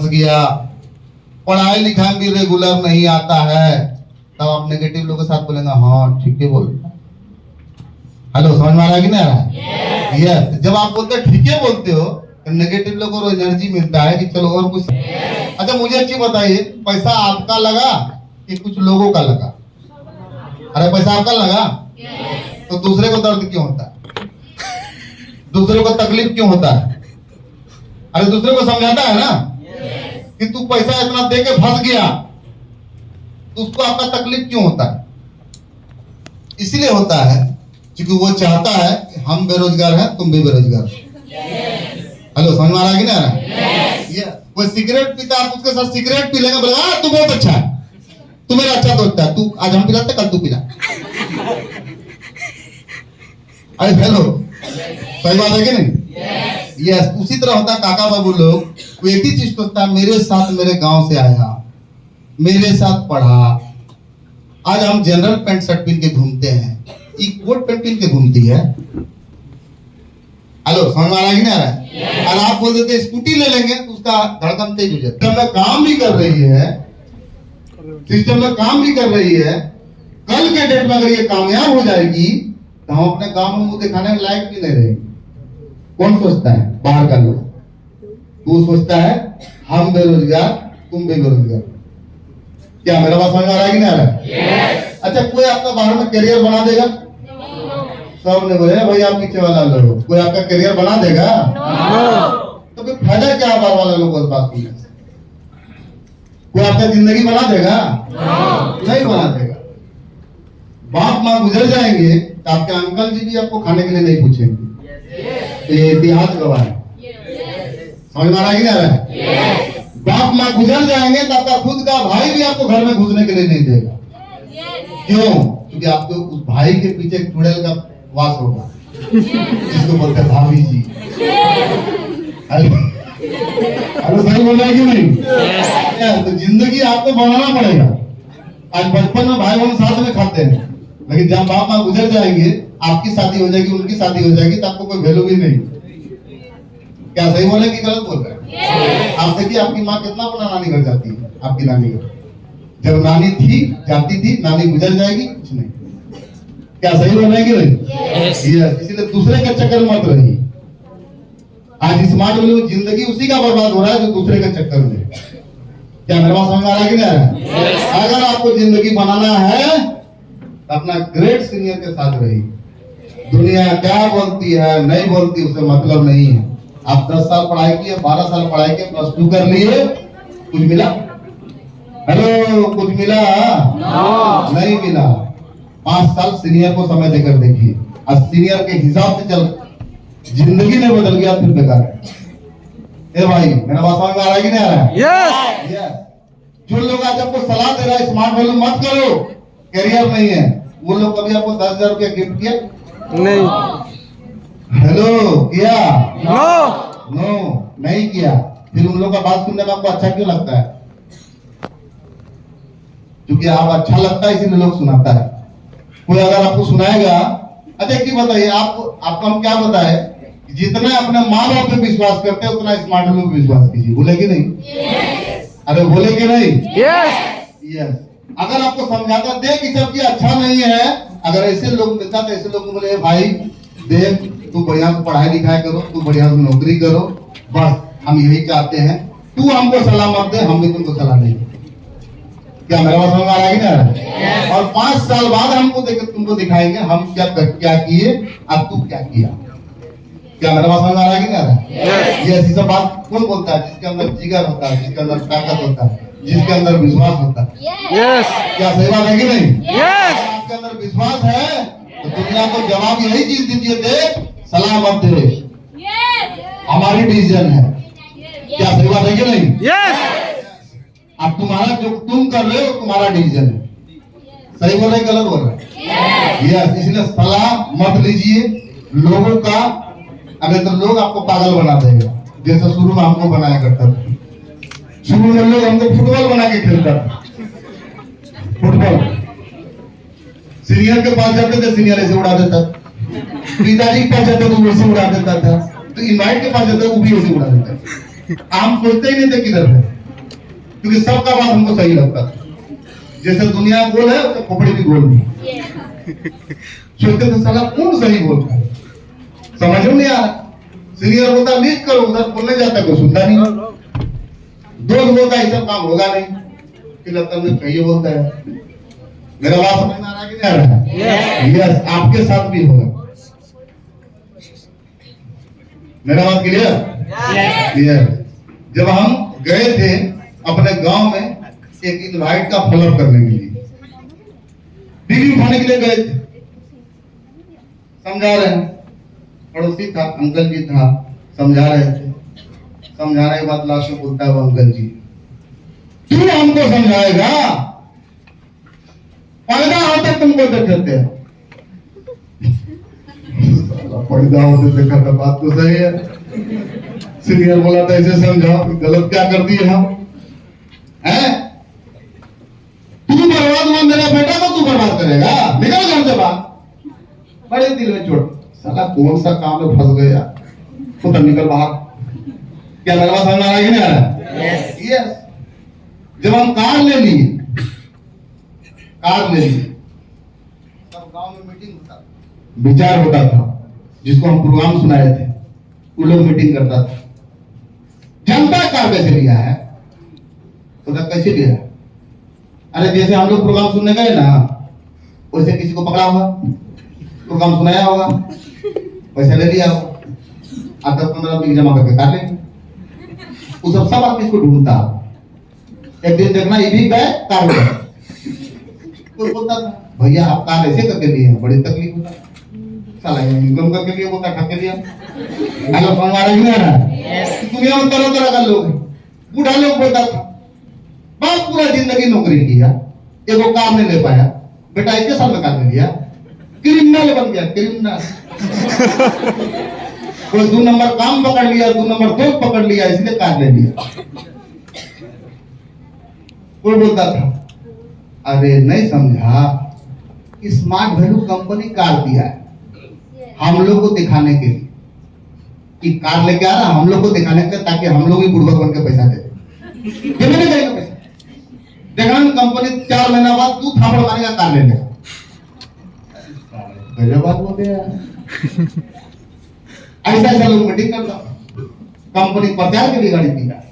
फंस गया, पढ़ाई लिखाई भी रेगुलर नहीं आता है, तब आप नेगेटिव लोगों के साथ बोलेंगे हाँ ठीक है बोल। हेलो, समझ में आ रहा है कि नहीं आ रहा है? यस। जब आप बोलते ठीक है बोलते हो तो नेगेटिव लोगों को एनर्जी मिलता है कि चलो और कुछ। अच्छा मुझे अच्छी बताइए, पैसा आपका लगा कि कुछ लोगों का लगा? अरे पैसा आपका लगा तो दूसरे को दर्द क्यों होता है? दूसरे को तकलीफ क्यों होता है? अरे दूसरे को समझाता है ना कि तू पैसा इतना दे के फंस गया, तो उसको आपका तकलीफ क्यों होता है? इसीलिए होता है क्योंकि वो चाहता है कि हम बेरोजगार हैं, तुम भी बेरोजगार हो। हेलो, समझ में आ रहा है कि नहीं आ रहा है? वो सिगरेट पीता, आप उसके साथ सिगरेट पी लेंगे, बोलेगा तू बहुत अच्छा है, तू मेरा अच्छा दोस्त है, तू आज हम पिलाते कल तू पिला। अरे हेलो, सही बात है कि नहीं? यस। उसी तरह होता है काका बाबू लोग, वो एक ही चीज सोचता है, मेरे साथ मेरे गांव से आया, मेरे साथ पढ़ा, आज हम जनरल पैंट शर्ट पहन के घूमते हैं, एक कोट पैंट पहन के घूमती है। हेलो, समझ में आ रहा है कि नहीं आ रहा है? और आप बोल देते स्कूटी ले लेंगे तो उसका धड़कन तेज हो जाता है। काम भी कर रही है, सिस्टम में काम भी कर रही है, कल के डेट में अगर ये कामयाब हो जाएगी तो हम अपने गांव में मुंह दिखाने के लायक भी नहीं रहेंगे। कौन सोचता है? बाहर का लोग। तू सोचता है हम बेरोजगार, तुम भी बेरोजगार। क्या मेरा बात समझ में आ रहा है कि नहीं आ रहा है? अच्छा, कोई आपका बाहर में करियर बना देगा? सब ने बोले भाई आप पीछे वाला लोग, कोई आपका करियर बना देगा? तो फिर फायदा क्या बाहर वाले लोगों के पास? कोई आपका जिंदगी बना देगा? नहीं बना देगा। बाप माँ गुजर जाएंगे तो आपके अंकल जी भी आपको खाने के लिए नहीं पूछेंगे। ये इतिहास गवाह है। समझ में आ रहा है कि नहीं आ रहा है? बाप माँ गुजर जाएंगे तो आपका खुद का भाई भी आपको घर में घुसने के लिए नहीं देगा। क्यों? क्योंकि आपको उस भाई के पीछे एक चुड़ैल का वास होगा, जिसको बोलते हैं भाभी जी। अरे सही बोल रहा है कि नहीं? तो जिंदगी आपको बनाना पड़ेगा। आज बचपन में भाई बहन साथ में खाते हैं, लेकिन जब बाप माँ गुजर जाएंगे, आपकी शादी हो जाएगी, उनकी शादी हो जाएगी, तो आपको कोई वैल्यू भी नहीं। क्या सही बोले कि गलत बोल रहे हैं? आप देखिए आपकी माँ कितना अपना नानी घर जाती है, आपकी नानी घर। जब नानी थी जाती थी, नानी गुजर जाएगी, कुछ नहीं। क्या सही बोल रहे हैं कि नहीं? इसीलिए दूसरे के चक्कर में मत रहिए। आज स्मार्ट लोग जिंदगी उसी का बर्बाद हो रहा है जो दूसरे के चक्कर में। क्या मेरे पास समझ आ रहा है कि नहीं आ रहा है? अगर आपको जिंदगी बनाना है तो अपना ग्रेट सीनियर के साथ रहिए। दुनिया क्या बोलती है नहीं बोलती उससे मतलब नहीं है। आप 10 साल पढ़ाई किए, 12 साल पढ़ाई किए, +2 कर लिए, कुछ मिला? हेलो, कुछ मिला? नहीं मिला। 5 साल सीनियर को समय देकर देखिए, अब सीनियर के हिसाब से चल, जिंदगी नहीं बदल गया फिर बेकार है। ए भाई, मेरा बात समझ में आ रहा है कि नहीं आ रहा है? यस। जो लोग आज आपको सलाह दे रहा है स्मार्ट वैल्यू मत करो, करियर नहीं है, वो लोग कभी आपको 10,000 रुपया गिफ्ट किया? नहीं। हेलो, किया? नो, नहीं किया। फिर उन लोगों का बात सुनने में आपको अच्छा क्यों लगता है? क्योंकि आप अच्छा लगता है इसीलिए लोग सुनाता है। कोई अगर आपको सुनाएगा, अच्छा की बताइए, आपको हम क्या बताए, जितना अपने माँ बाप पे विश्वास करते हैं उतना स्मार्ट लोग पे विश्वास कीजिए। बोले कि नहीं? अरे बोले कि नहीं? यस। अगर आपको समझाता देख ये सब की अच्छा नहीं है, अगर ऐसे लोग मिलता तो ऐसे लोग को बोले भाई देख तू बढ़िया से पढ़ाई लिखाई करो, तू बढ़िया से नौकरी करो, बस हम यही चाहते हैं, तू हमको सलाह मत दे, हम भी तुमको सलाह नहीं। क्या मेरा बात समझ आ रहा है कि नहीं? और 5 साल बाद हमको तुमको दिखाएंगे हम क्या किए, अब तू क्या किया। क्या मेरा बात समझ आ रहा है कि नहीं आ रहा है? ये सब बात कौन बोलता है? जिसके अंदर जिगर होता है, जिसके अंदर ताकत होता है, जिसके अंदर विश्वास होता है। क्या सही बात है कि नहीं? आपके अंदर विश्वास है तो दुनिया को जवाब यही चीज दीजिए, देख सलाह मत दे, हमारी डिसीजन है। क्या सही बात है कि नहीं? अब तुम्हारा जो तुम कर रहे हो तुम्हारा डिसीजन है। सही बोल रहे गलत बोल रहे? यस। इसलिए सलाह मत लीजिए लोगों का, अगर तो लोग आपको पागल बना देगा। जैसे शुरू में हमको बनाया करता था, शुरू में लोग हमको फुटबॉल बना के खेलता था। फुटबॉल सीनियर के पास जाते थे, सीनियर ऐसे उड़ा देता, पिताजी के पास जाते तो वैसे उड़ा देता था, तो इनवाइट के पास जाते वो भी ऐसे उड़ा देता। हम सोचते ही नहीं थे किधर है, क्योंकि सबका बात हमको सही लगता था। जैसे दुनिया गोल है तो खोपड़ी भी गोल है। सोचते थे साला कौन सही बोलता है, समझ में नहीं आ रहा। सीनियर बोलता लीक करो, उधर बोलने जाता कोई सुनता नहीं। दोस्त बोलता ये सब काम होगा नहीं, फिर लगता है कहीं बोलता है। मेरा बात समझ में आ रहा है कि नहीं आ रहा है? यस, आपके साथ भी होगा। मेरा बात क्लियर? क्लियर। जब हम गए थे अपने गांव में एक इनवाइट का फॉलोअप करने के लिए, बीवी उठाने के लिए गए थे, समझा रहे हैं, पड़ोसी था, अंकल जी था, समझा रहे थे। समझाने के बाद लास्ट में बोलता है वो अंकल जी, तू हमको समझाएगा, पैदा होते तुमको देखते हो। पैदा होते देखा था, बात तो सही है। सीनियर बोला था ऐसे समझाओ, गलत क्या कर दिए हम हैं? तू बर्बाद हुआ, मेरा बेटा को तू बर्बाद करेगा, निकल घर से बाहर। बड़े दिल में चोट, साला कौन सा काम में फंस गया, तो निकल बाहर। क्या मेरा बात समझ आ रहा है कि नहीं आ रहा? यस। जब हम कार ले लिए, तब गांव में मीटिंग होता, विचार होता था, जिसको हम प्रोग्राम सुनाए थे, वो लोग मीटिंग करता था। जनता कार कैसे लिया है, तो कैसे लिया है? अरे जैसे हम लोग प्रोग्राम सुनने गए ना, वैसे किसी को पकड़ा होगा, प्रोग्राम सुनाया होगा, पैसा ले लिया होगा, 10-15 दिन जमा करके कार लेंगे। वो सब आदमी इसको ढूंढता। एक दिन देखना ये भी गए कार में, तो बोलता था भैया आप कार ऐसे करके लिए हैं, बड़ी तकलीफ होता है। साला इनकम करके लिए बोलता, ठग के लिया। हेलो फंगवारा भी ना दुनिया में तरह तरह का लोग हैं। बूढ़ा लोग बोलता था बाप पूरा जिंदगी नौकरी किया, एगो कार नहीं ले पाया, बेटा 21 साल में कार ले लिया, क्रिमिनल बन गया, क्रिमिनल। कोई 2 नंबर काम पकड़ लिया, 2 नंबर दोस्त पकड़ लिया, इसलिए कार ले लिया। कोई बोलता था अरे नहीं समझा, स्मार्ट वैल्यू कंपनी कार दिया है हम लोग को दिखाने के लिए, कि कार लेके आ रहा हम लोग को दिखाने के लिए, ताकि हम लोग भी बुढ़वा बन के पैसा दे। ये मैंने कहीं पैसा देखा ना, कंपनी 4 महीना बाद तू थापड़ मारेगा कार लेने का। गजब बात बोलते हैं। ऐसा ऐसा लोग मीटिंग करता, कंपनी प्रचार के लिए गाड़ी दिया,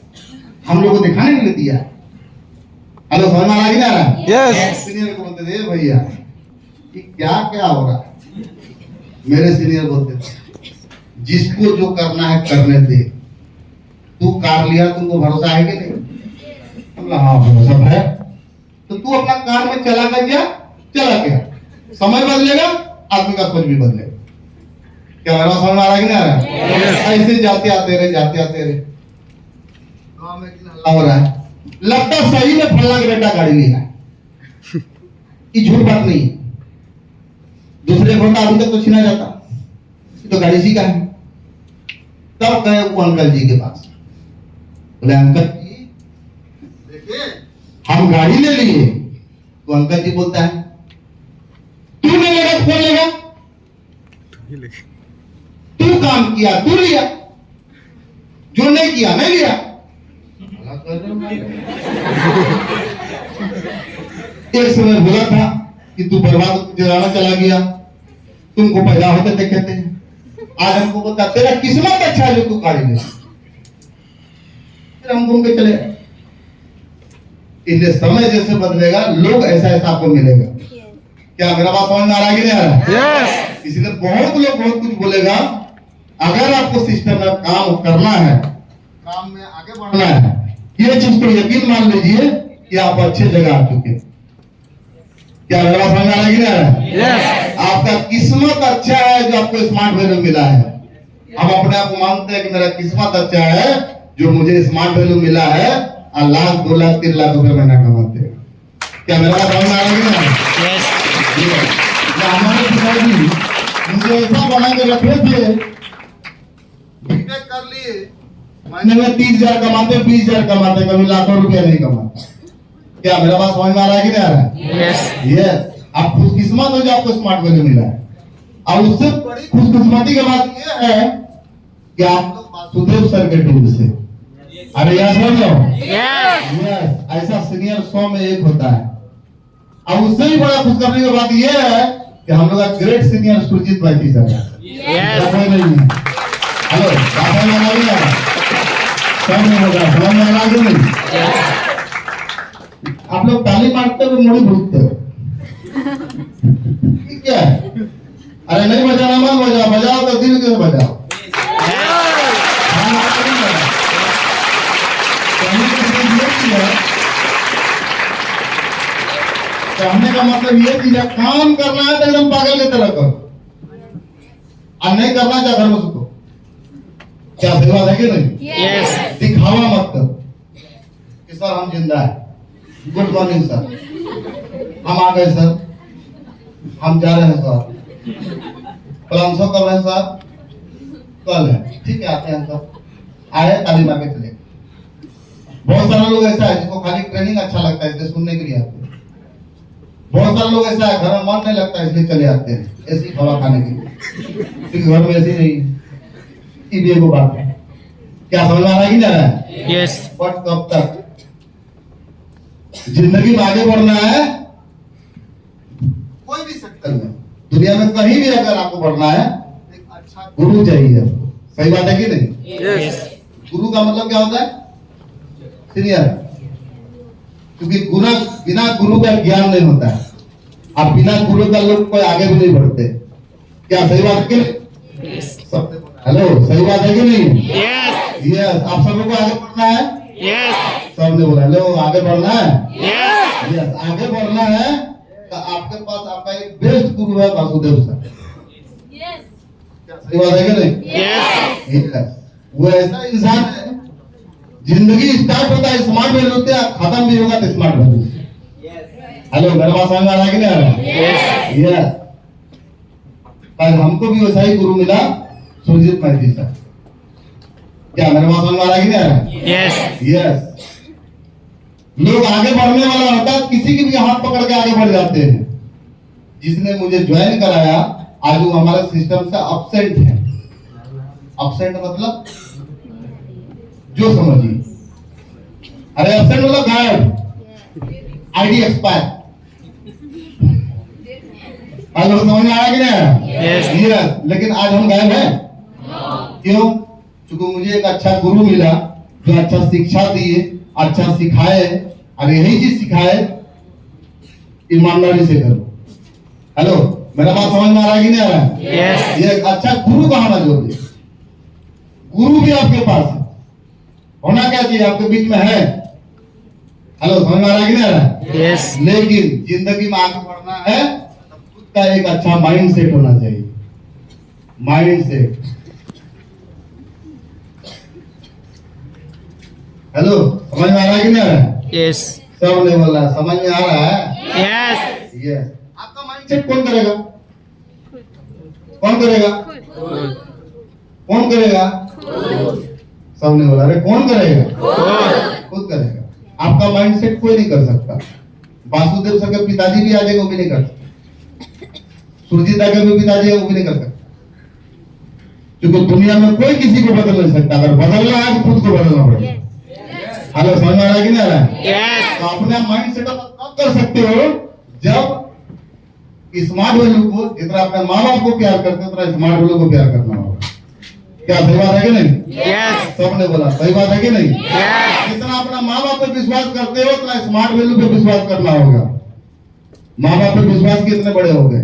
हम लोग को दिखाने के लिए दिया। हेलो समझ में आ रहा है कि नहीं आ रहा? यस। सीनियर को बोलते थे भैया कि क्या क्या हो रहा है? मेरे सीनियर बोलते थे जिसको जो करना है करने दे, तू कार लिया, तुमको भरोसा है कि नहीं? हाँ भरोसा है। तो तू अपना कार में चला गया, समय बदलेगा, आदमी का सोच भी बदलेगा। क्या मेरा समझ में आ रहा है कि नहीं आ रहा? ऐसे जाते आते रहे गाँव में हल्ला हो रहा है, लगता सही में फल्ला के बेटा गाड़ी लिया है, ये झूठ बात नहीं। दूसरे को अभी तक तो छीना जाता, तो गाड़ी सी का है। तब गए वो अंकल जी के पास, बोले अंकल जी देखिए हम गाड़ी ले लिए। तो अंकल जी बोलता है तू नहीं लेगा तो कौन लेगा? तू काम किया तू लिया, जो नहीं किया नहीं लिया। एक समय बोला था कि तू बर्बाद जलाना चला गया, तुमको पैदा होते देखे थे, आज हमको बोलता तेरा किस्मत अच्छा है जो तू गाड़ी ले। फिर हम घूम के चले। इसलिए समय जैसे बदलेगा, लोग ऐसा ऐसा आपको मिलेगा। क्या मेरा बात समझ में आ रहा है कि नहीं आ रहा? यस। इसलिए बहुत लोग बहुत कुछ बोलेगा। अगर आपको सिस्टम में काम करना है, काम में आगे बढ़ना है, ये चीज को यकीन मान लीजिए कि आप अच्छे जगह आ चुके। क्या मेरा बात समझ में आ रहा है कि नहीं आ रहा? यस। आपका किस्मत अच्छा है जो आपको स्मार्ट वैल्यू मिला है। हम अपने आप को मानते हैं कि मेरा किस्मत अच्छा है जो मुझे स्मार्ट वैल्यू मिला है, और 1 लाख 2 लाख 3 लाख रुपए महीना कमाते हैं। क्या मेरा बात समझ में आ रहा है कि नहीं? यस। हमारे पिताजी मुझे ऐसा बना के रखे थे, बीटेक कर लिए, महीने में 30,000 कमाते, 20,000 कमाते, कभी लाखों रुपया नहीं कमाते। क्या मेरा बात समझ में आ रहा है कि नहीं आ रहा है? यस। यस। आप खुशकिस्मत हो जो आपको स्मार्ट वैल्यू मिला है। और उससे बड़ी खुशकिस्मती की बात यह है कि आप लोग वासुदेव सर के टूर से अरे याद हो जाओ। यस यस, ऐसा सीनियर 100 में एक होता है। अब उससे भी बड़ा खुश करने की बात यह है कि हम लोग का ग्रेट सीनियर सुरजीत भाई सर है। यस कोई नहीं है। हेलो, बाबा में आ गया, सब नहीं होगा, समझ में आ गया नहीं? आप लोग ताली मारते हो, मुड़ी भूखते हो, क्या है? अरे नहीं बजाना मत बजाओ, बजाओ तो दिल के बजाओ। कहने का मतलब ये कि जब काम करना है तो एकदम पागल की तरह करो, और नहीं करना क्या करो उसको। क्या सही बात है कि नहीं? यस दिखावा मत करो कि सर हम जिंदा है, गुड मॉर्निंग सर, हम आ गए सर, हम जा रहे हैं सर, प्लान सो कर रहे हैं सर, कल है, ठीक है आते हैं सर, आए ताली मार के चले। बहुत सारे लोग ऐसा है जिसको खाली ट्रेनिंग अच्छा लगता है इसलिए सुनने के लिए आते हैं। बहुत सारे लोग ऐसा है घर में मन नहीं लगता इसलिए चले आते हैं ऐसी हवा खाने के लिए, क्योंकि घर में ऐसी नहीं। ये भी एक बात है, क्या समझ में आ रहा है कि नहीं आ रहा है? यस बट कब तक जिंदगी में आगे बढ़ना है, कोई भी सेक्टर में दुनिया में कहीं भी अगर आपको बढ़ना है, एक अच्छा गुरु चाहिए। सही बात है कि नहीं? यस गुरु का मतलब क्या होता है? सीनियर। क्योंकि गुरु बिना गुरु का ज्ञान नहीं होता है, और बिना गुरु का लोग कोई आगे भी नहीं बढ़ते। क्या सही बात है कि नहीं? हेलो, सही बात है कि नहीं? यस यस, आप सब लोग को आगे बढ़ना है। यस सबने बोला हेलो, आगे बढ़ना है। यस यस, आगे बढ़ना है तो आपके पास आपका एक बेस्ट गुरु है, वासुदेव सर। क्या सही बात है कि नहीं? यस यस, वो ऐसा इंसान है, जिंदगी स्टार्ट होता है स्मार्ट वैल्यू होते हैं, खत्म भी होगा तो स्मार्ट वैल्यू से। हेलो, मेरा बात समझ में आ रहा है कि नहीं आ रहा है? यस यस, पर हमको भी वैसा ही गुरु मिला, सुरजीत महती सर। क्या मेरे बात समझ में आ रहा है कि नहीं आ रहा है? यस यस, लोग आगे बढ़ने वाला होता है, किसी की भी हाथ पकड़ के आगे बढ़ जाते हैं। जिसने मुझे ज्वाइन कराया आज वो हमारे सिस्टम से अपसेंट है। अपसेंट मतलब जो समझिए, अरे अपसेंट मतलब गायब, आईडी एक्सपायर। आज लोग समझ में आया कि नहीं? Yes. यस, लेकिन आज हम गायब हैं। क्यों? क्योंकि मुझे एक अच्छा गुरु मिला जो अच्छा शिक्षा दिए, अच्छा सिखाए, और यही चीज सिखाए ईमानदारी से करो। हेलो, मेरा बात समझ में आ रहा है कि नहीं आ रहा है? Yes. ये एक अच्छा गुरु का होना जरूरी है। गुरु भी आपके पास है, होना क्या चाहिए? आपके बीच में है। हेलो, समझ में आ रहा है कि नहीं आ रहा है? यस लेकिन जिंदगी में आगे बढ़ना है तो खुद का एक अच्छा माइंड सेट होना चाहिए। Mind set. हेलो, समझ में आ रहा है कि नहीं आ रहा है? यस सब ने बोला समझ में आ रहा है। यस यस, आपका माइंड सेट कौन करेगा? कौन करेगा? कौन करेगा? सब ने बोला अरे कौन करेगा? खुद करेगा। आपका माइंड सेट कोई नहीं कर सकता। वासुदेव सर के पिताजी भी आ जाएंगे, वो भी नहीं कर सकते। सुरजीत के भी पिताजी है, वो भी नहीं कर सकते। क्योंकि दुनिया में कोई किसी को बदल नहीं सकता। अगर बदलना है तो खुद को बदलना पड़ेगा। हेलो, समझ में आ रहा है कि नहीं आ रहा है? यस तो अपना माइंड सेटअप कब कर सकते हो? जब स्मार्ट वैल्यू को, जितना अपने माँ बाप को प्यार करते हो उतना स्मार्ट वैल्यू को प्यार करना होगा। क्या सही बात है कि नहीं? यस सबने बोला सही बात है कि नहीं? यस जितना अपना माँ बाप पे विश्वास करते हो उतना स्मार्ट वैल्यू पे विश्वास करना होगा। माँ बाप पे विश्वास कितने बड़े हो गए?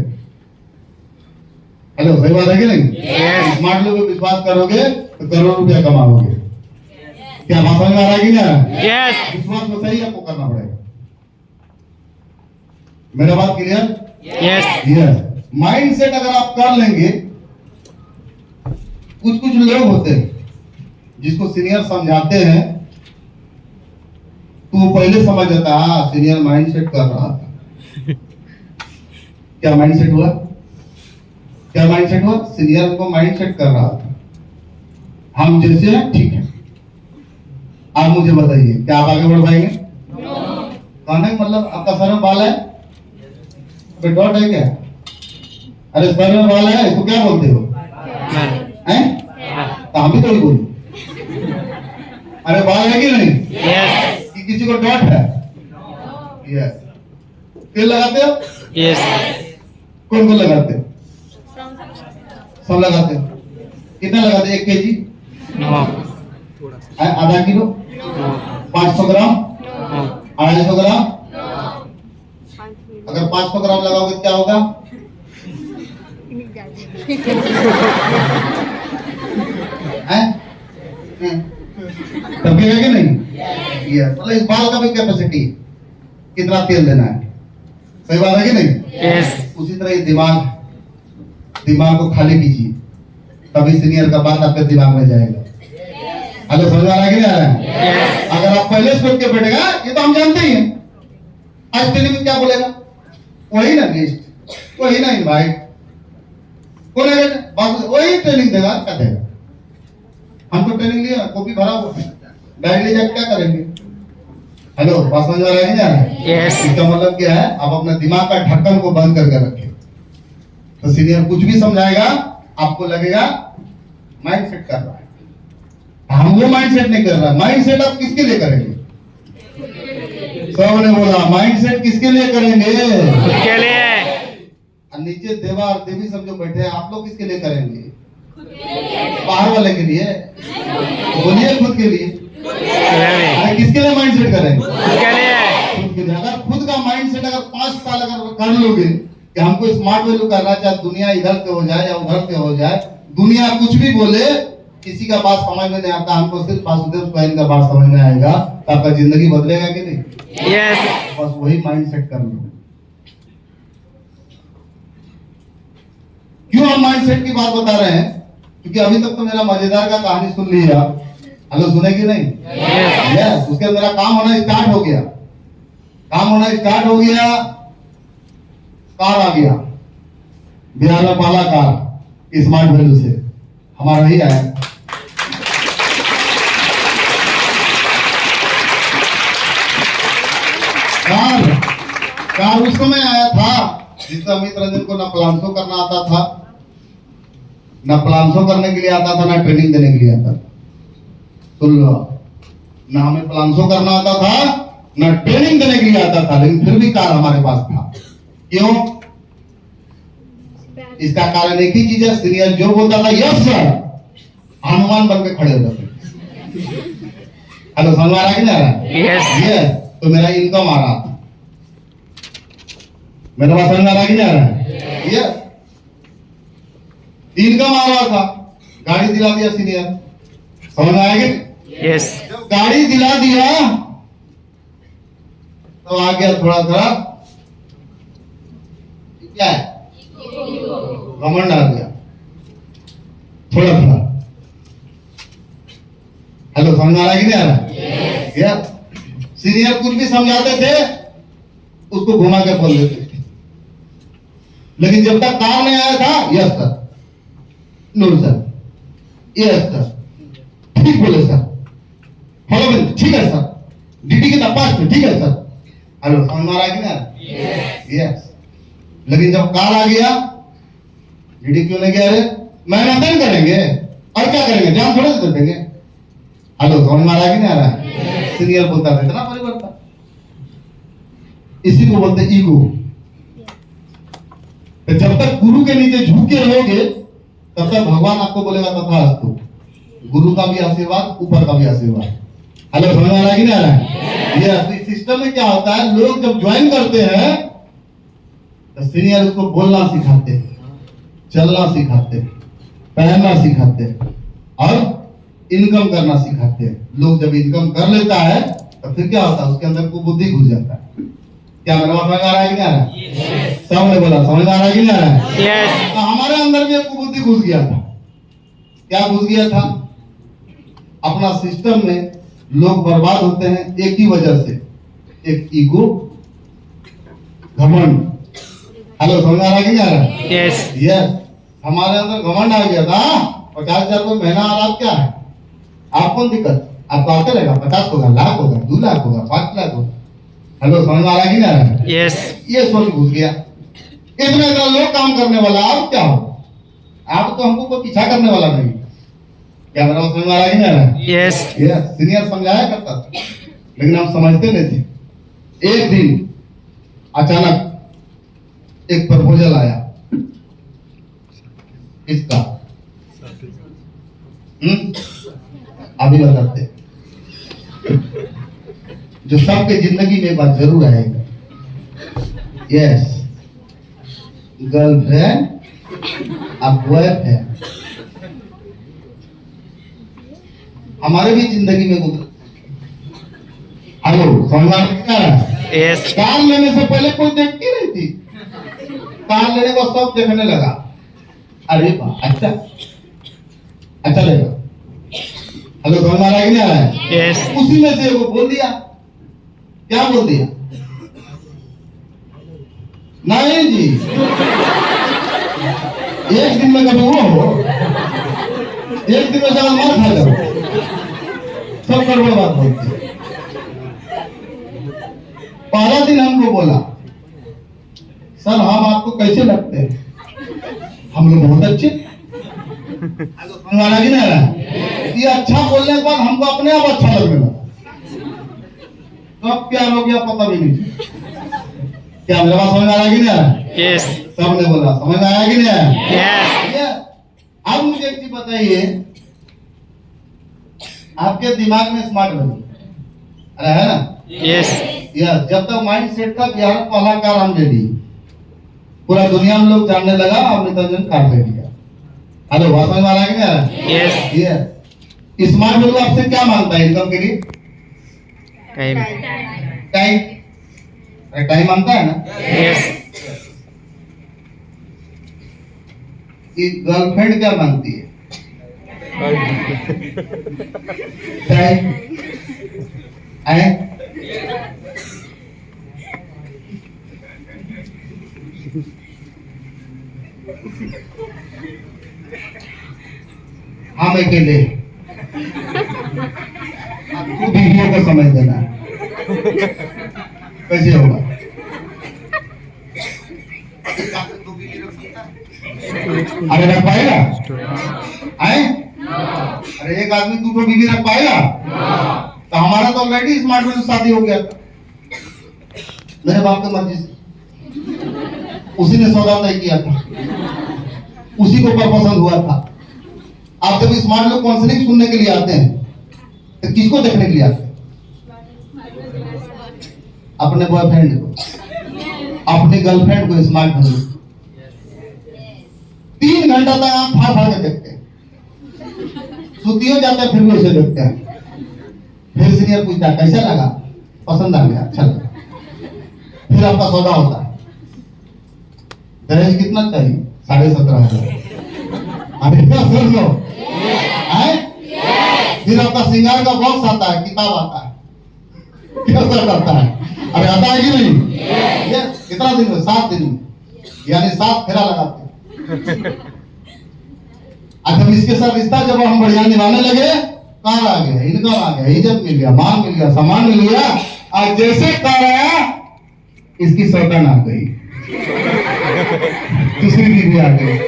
हेलो, सही बात है कि नहीं? Yes. स्मार्ट वैल्यू पे विश्वास करोगे तो करोड़ों रुपया कमाओगे। क्या बात समझ में आ रहा है कि नहीं आ रहा है? यस विश्वास में सही आपको करना पड़ेगा। मेरा बात clear? Yes yes, mind set अगर आप कर लेंगे, कुछ कुछ लोग होते हैं जिसको सीनियर समझाते हैं तो वो पहले समझ जाता है हाँ सीनियर माइंड सेट कर रहा था। क्या माइंड सेट हुआ? क्या माइंड सेट हुआ? सीनियर को माइंड सेट कर रहा था हम जैसे हैं ठीक है। आप मुझे बताइए क्या आप आगे बढ़ पाएंगे? कहने का मतलब आपका सर में बाल है, डॉट है क्या? अरे सर में बाल है, इसको क्या बोलते हो? हैं? तो हम भी तो ही बोलिए। अरे बाल है कि नहीं? Yes. कि किसी को डॉट है? यस। तेल लगाते हो? Yes. कौन कौन लगाते हो? सब लगाते हो। कितना लगाते हो? 1 केजी? No. आधा किलो? No. 500 ग्राम? No. 250 ग्राम? अगर 500 ग्राम लगाओगे तो क्या होगा? हैं? तबेगा कि नहीं? ये मतलब इस बाल का भी कैपेसिटी कितना तेल देना है, सही बात है कि नहीं? Yes. उसी तरह ये दिमाग को खाली कीजिए, तभी सीनियर का बात आपके दिमाग में जाएगा। हेलो, समझ आ रहा है कि नहीं आ रहा है? Yes. अगर आप पहले सोच के बैठेगा, ये तो हम जानते ही हैं, आज ट्रेनिंग में क्या बोलेगा? वही ना गेस्ट, वही ना इनवाइट, कौन है बस वही ट्रेनिंग देगा, क्या देगा? हम तो ट्रेनिंग लिया, कॉपी भरा हुआ है, डायरी ले जाकर क्या करेंगे? हेलो, बात समझ आ रहा है कि नहीं आ रहा है? Yes. इसका मतलब क्या है? आप अपने दिमाग का ढक्कन को बंद करके रखें, तो सीनियर कुछ भी समझाएगा आपको लगेगा माइंड सेट कर रहा है। हम वो माइंड सेट नहीं कर रहा। माइंड सेट आप किसके लिए करेंगे? सबने बोला माइंड सेट किसके लिए करेंगे? खुद के लिए. और नीचे देवा और देवी सब जो बैठे हैं, आप लोग किसके लिए करेंगे? बाहर वाले के लिए? बोलिए खुद के लिए। अरे किसके लिए माइंड सेट करेंगे? खुद के लिए. खुद के लिए। अगर खुद का माइंड सेट अगर 5 साल अगर कर लोगे कि हमको स्मार्ट वैल्यू करना, चाहे दुनिया इधर से हो जाए या उधर से हो जाए, दुनिया कुछ भी बोले, किसी का बात समझ में नहीं आता, हमको सिर्फ वासुदेव स्वयं का बात समझ में आएगा, तो आपका जिंदगी बदलेगा कि नहीं? Yes. बस वही माइंड सेट कर लो। क्यों हम माइंड सेट की बात बता रहे हैं? क्योंकि अभी तक तो मेरा मजेदार का कहानी सुन ली आप। हेलो, सुने कि नहीं? Yes. यस, उसके मेरा काम होना स्टार्ट हो गया। काम होना स्टार्ट हो गया, कार आ गया, बिहार में पहला कार स्मार्ट वैल्यू से हमारा ही आया। कार उस समय आया था जिससे अमित रंजन को न प्लांसो करना आता था, न प्लांसो करने के लिए आता था, न ट्रेनिंग देने के लिए आता था। सुन लो, न हमें प्लांसो करना आता था, न ट्रेनिंग देने के लिए आता था, लेकिन फिर भी कार हमारे पास था। क्यों? इसका कारण एक ही चीज है, सीनियर जो बोलता था यस सर, हनुमान बन के खड़े हो जाते। हेलो, समझ आ रहा कि नहीं आ रहा? Yes. यस, तो मेरा इनकम आ रहा था। मेरा बात समझ आ रहा कि नहीं आ रहा? यस, इनकम आ रहा था, गाड़ी दिला दिया सीनियर। समझ में आएगी? Yes. जब गाड़ी दिला दिया तो आ गया थोड़ा थोड़ा क्या है, घमंड आ गया थोड़ा थोड़ा। हेलो, समझ आ रहा है कि नहीं आ रहा? यस, सीनियर कुछ भी समझाते थे उसको घुमा के बोल देते थे, लेकिन जब तक कार नहीं आया था, yes sir, no sir, yes sir, ठीक बोले सर, फॉलो बिल, ठीक है सर, डीडी के तपास में, ठीक है सर। हेलो, समझ आ रहा है कि नहीं? यस, लेकिन जब कार आ गया, डीडी क्यों नहीं गया? रे मेहनत करेंगे और क्या करेंगे, जान थोड़े से देंगे। हेलो, समझ में आ रहा है कि नहीं आ रहा? सीनियर बोलता था इतना परिवर्तन, इसी को बोलते ईगो। तो जब तक गुरु के नीचे झुके रहोगे, तब तक भगवान आपको बोलेगा तथास्तु। गुरु का भी आशीर्वाद, ऊपर का भी आशीर्वाद। हेलो, समझ में आ रहा है कि नहीं आ रहा? ये सिस्टम में क्या होता है, लोग जब ज्वाइन करते हैं तो सीनियर उसको बोलना सिखाते हैं, चलना सिखाते हैं, पहनना सिखाते हैं और इनकम करना सिखाते हैं। लोग जब इनकम कर लेता है तो फिर क्या होता है, उसके अंदर को बुद्धि घुस जाता है। क्या मेरा समझ आ रहा है कि नहीं आ रहा? सबने बोला समझ आ रहा है कि नहीं आ रहा? Yes. तो हमारे अंदर भी एक बुद्धि घुस गया था। क्या घुस गया था? अपना सिस्टम में लोग बर्बाद होते हैं एक ही वजह से, एक ईगो, घमंड। हेलो, समझ आ रहा है कि नहीं आ रहा? Yes. यस, हमारे अंदर घमंड आ गया था। 50,000 रुपये महीना आ रहा, क्या है आपको दिक्कत? आपको आते रहेगा, 50 होगा, लाख होगा, 2 लाख होगा, 5 लाख होगा। हेलो, समझ में आ रहा है कि नहीं आ रहा? Yes. ये सोच घुस गया। इतना लोग काम करने वाला, आप क्या हो? आप तो हमको कोई पीछा करने वाला नहीं। क्या मेरा समझ में आ रहा है कि नहीं आ रहा है? Yes. ये सीनियर समझाया करता था, लेकिन हम समझते नहीं थे। एक दिन अचानक एक प्रपोजल आया इसका, अभी बताते, जो सबके जिंदगी में एक बार जरूर आएगा। यस, गर्लफ्रेंड अब बॉयफ्रेंड हमारे भी जिंदगी में गुजर। हेलो, समझ आ रहा है? Yes. कार लेने से पहले कोई देखती नहीं थी, कार लेने को सब देखने लगा। अरे वाह, अच्छा अच्छा लगेगा। हेलो, समझ आ रहा है कि नहीं आ रहा है? Yes. उसी में से वो बोल दिया, क्या बोल दिया? नहीं जी, एक दिन में कभी वो हो, एक दिन में चावल मार खा जाओ, सब गड़बड़ बात होती है। पहला दिन हमको बोला, सर हम आपको कैसे लगते हैं? हम लोग बहुत अच्छे। समझाना कि नहीं रहा? ये अच्छा बोलने के बाद हमको अपने आप अच्छा लगने लगा। कब प्यार हो गया पता भी नहीं। क्या मेरे बात समझ में आ रहा कि नहीं आ रहा? Yes. सबने बोला, समझ में आया कि नहीं आया? Yes. अब मुझे एक चीज बताइए, आपके दिमाग में स्मार्ट बनी अरे है ना? Yes. यस, जब तक माइंड सेट था बिहार पहला कार हम ले ली, पूरा दुनिया में लोग जानने लगा, हमने तंजन कार ले लिया। हेलो, बात समझ में आ रहा है कि नहीं आ रहा? Yes. ये स्मार्ट लोग आपसे क्या मांगता है इनकम के लिए? Time. टाइम। अरे टाइम मांगता है ना? Yes. ये गर्लफ्रेंड क्या मांगती है? टाइम। आए? हम अकेले आपको बीवियों को समझ देना कैसे होगा? अरे रख पाएगा? आए? अरे एक आदमी तू तो बीवी रख पाएगा? तो हमारा तो ऑलरेडी स्मार्ट में शादी हो गया था, मेरे बाप की मर्जी से, उसी ने सौदा तय किया था, उसी को पर पसंद हुआ था। आप जब स्मार्ट लोग काउंसलिंग सुनने के लिए आते हैं तो किसको देखने के लिए आते हैं? अपने बॉयफ्रेंड को, अपनी गर्लफ्रेंड को स्मार्ट बनो। 3 घंटा तक आप फाड़ फाड़ के देखते हैं, सुतियों जाते हैं फिर भी उसे देखते हैं। फिर सीनियर पूछता है कैसा लगा, पसंद आ गया, अच्छा लगा, फिर आपका सौदा होता है। दहेज कितना चाहिए? 17,500। अरे क्या सुन लो, फिर आपका श्रृंगार का बॉक्स आता है, किताब आता है, क्या सब आता है? अरे आता है कि नहीं? ये कितना दिन में? 7 दिन में, यानी 7 फेरा लगाते। अच्छा, इसके साथ रिश्ता जब हम बढ़िया निभाने लगे, कार आ गया, इनकम आ गया, इज्जत मिल गया, मान मिल गया, सम्मान मिल गया। आज जैसे कार आया, इसकी सौतन आ गई, दूसरी बीवी आ गई।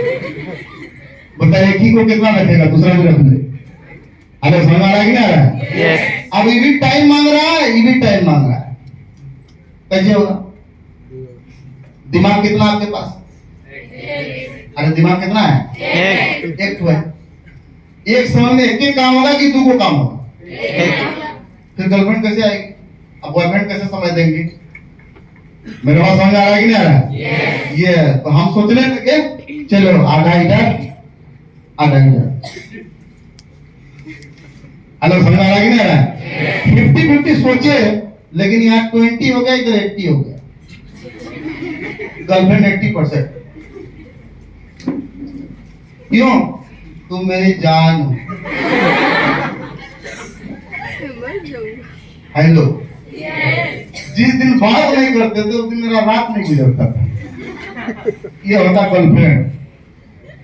बता एक ही को कितना रखेगा, दूसरा भी रख ले। अरे समझ आ रहा है कि नहीं आ रहा है? Yes. अब ये भी टाइम मांग रहा है, ये भी टाइम मांग रहा है, कैसे होगा? दिमाग कितना आपके पास? अरे दिमाग कितना है? एक तो है। एक समय में एक ही काम होगा कि 2 को काम होगा? फिर गर्लफ्रेंड कैसे आएगी? अब बॉयफ्रेंड कैसे समय देंगे? मेरे पास समझ आ रहा है कि नहीं आ रहा है? ये तो हम सोचने लगे, चलो आधा इधर आधा इधर। हेलो, समझ आ रहा है कि नहीं आ रहा है? 50-50 सोचे, लेकिन यहाँ 20 हो गया, इधर 80 हो गया। गर्लफ्रेंड 80%। क्यों? तुम मेरी जान हो। हेलो, जिस दिन बात नहीं करते थे उस दिन मेरा रात नहीं गुजरता था। ये होता गर्लफ्रेंड।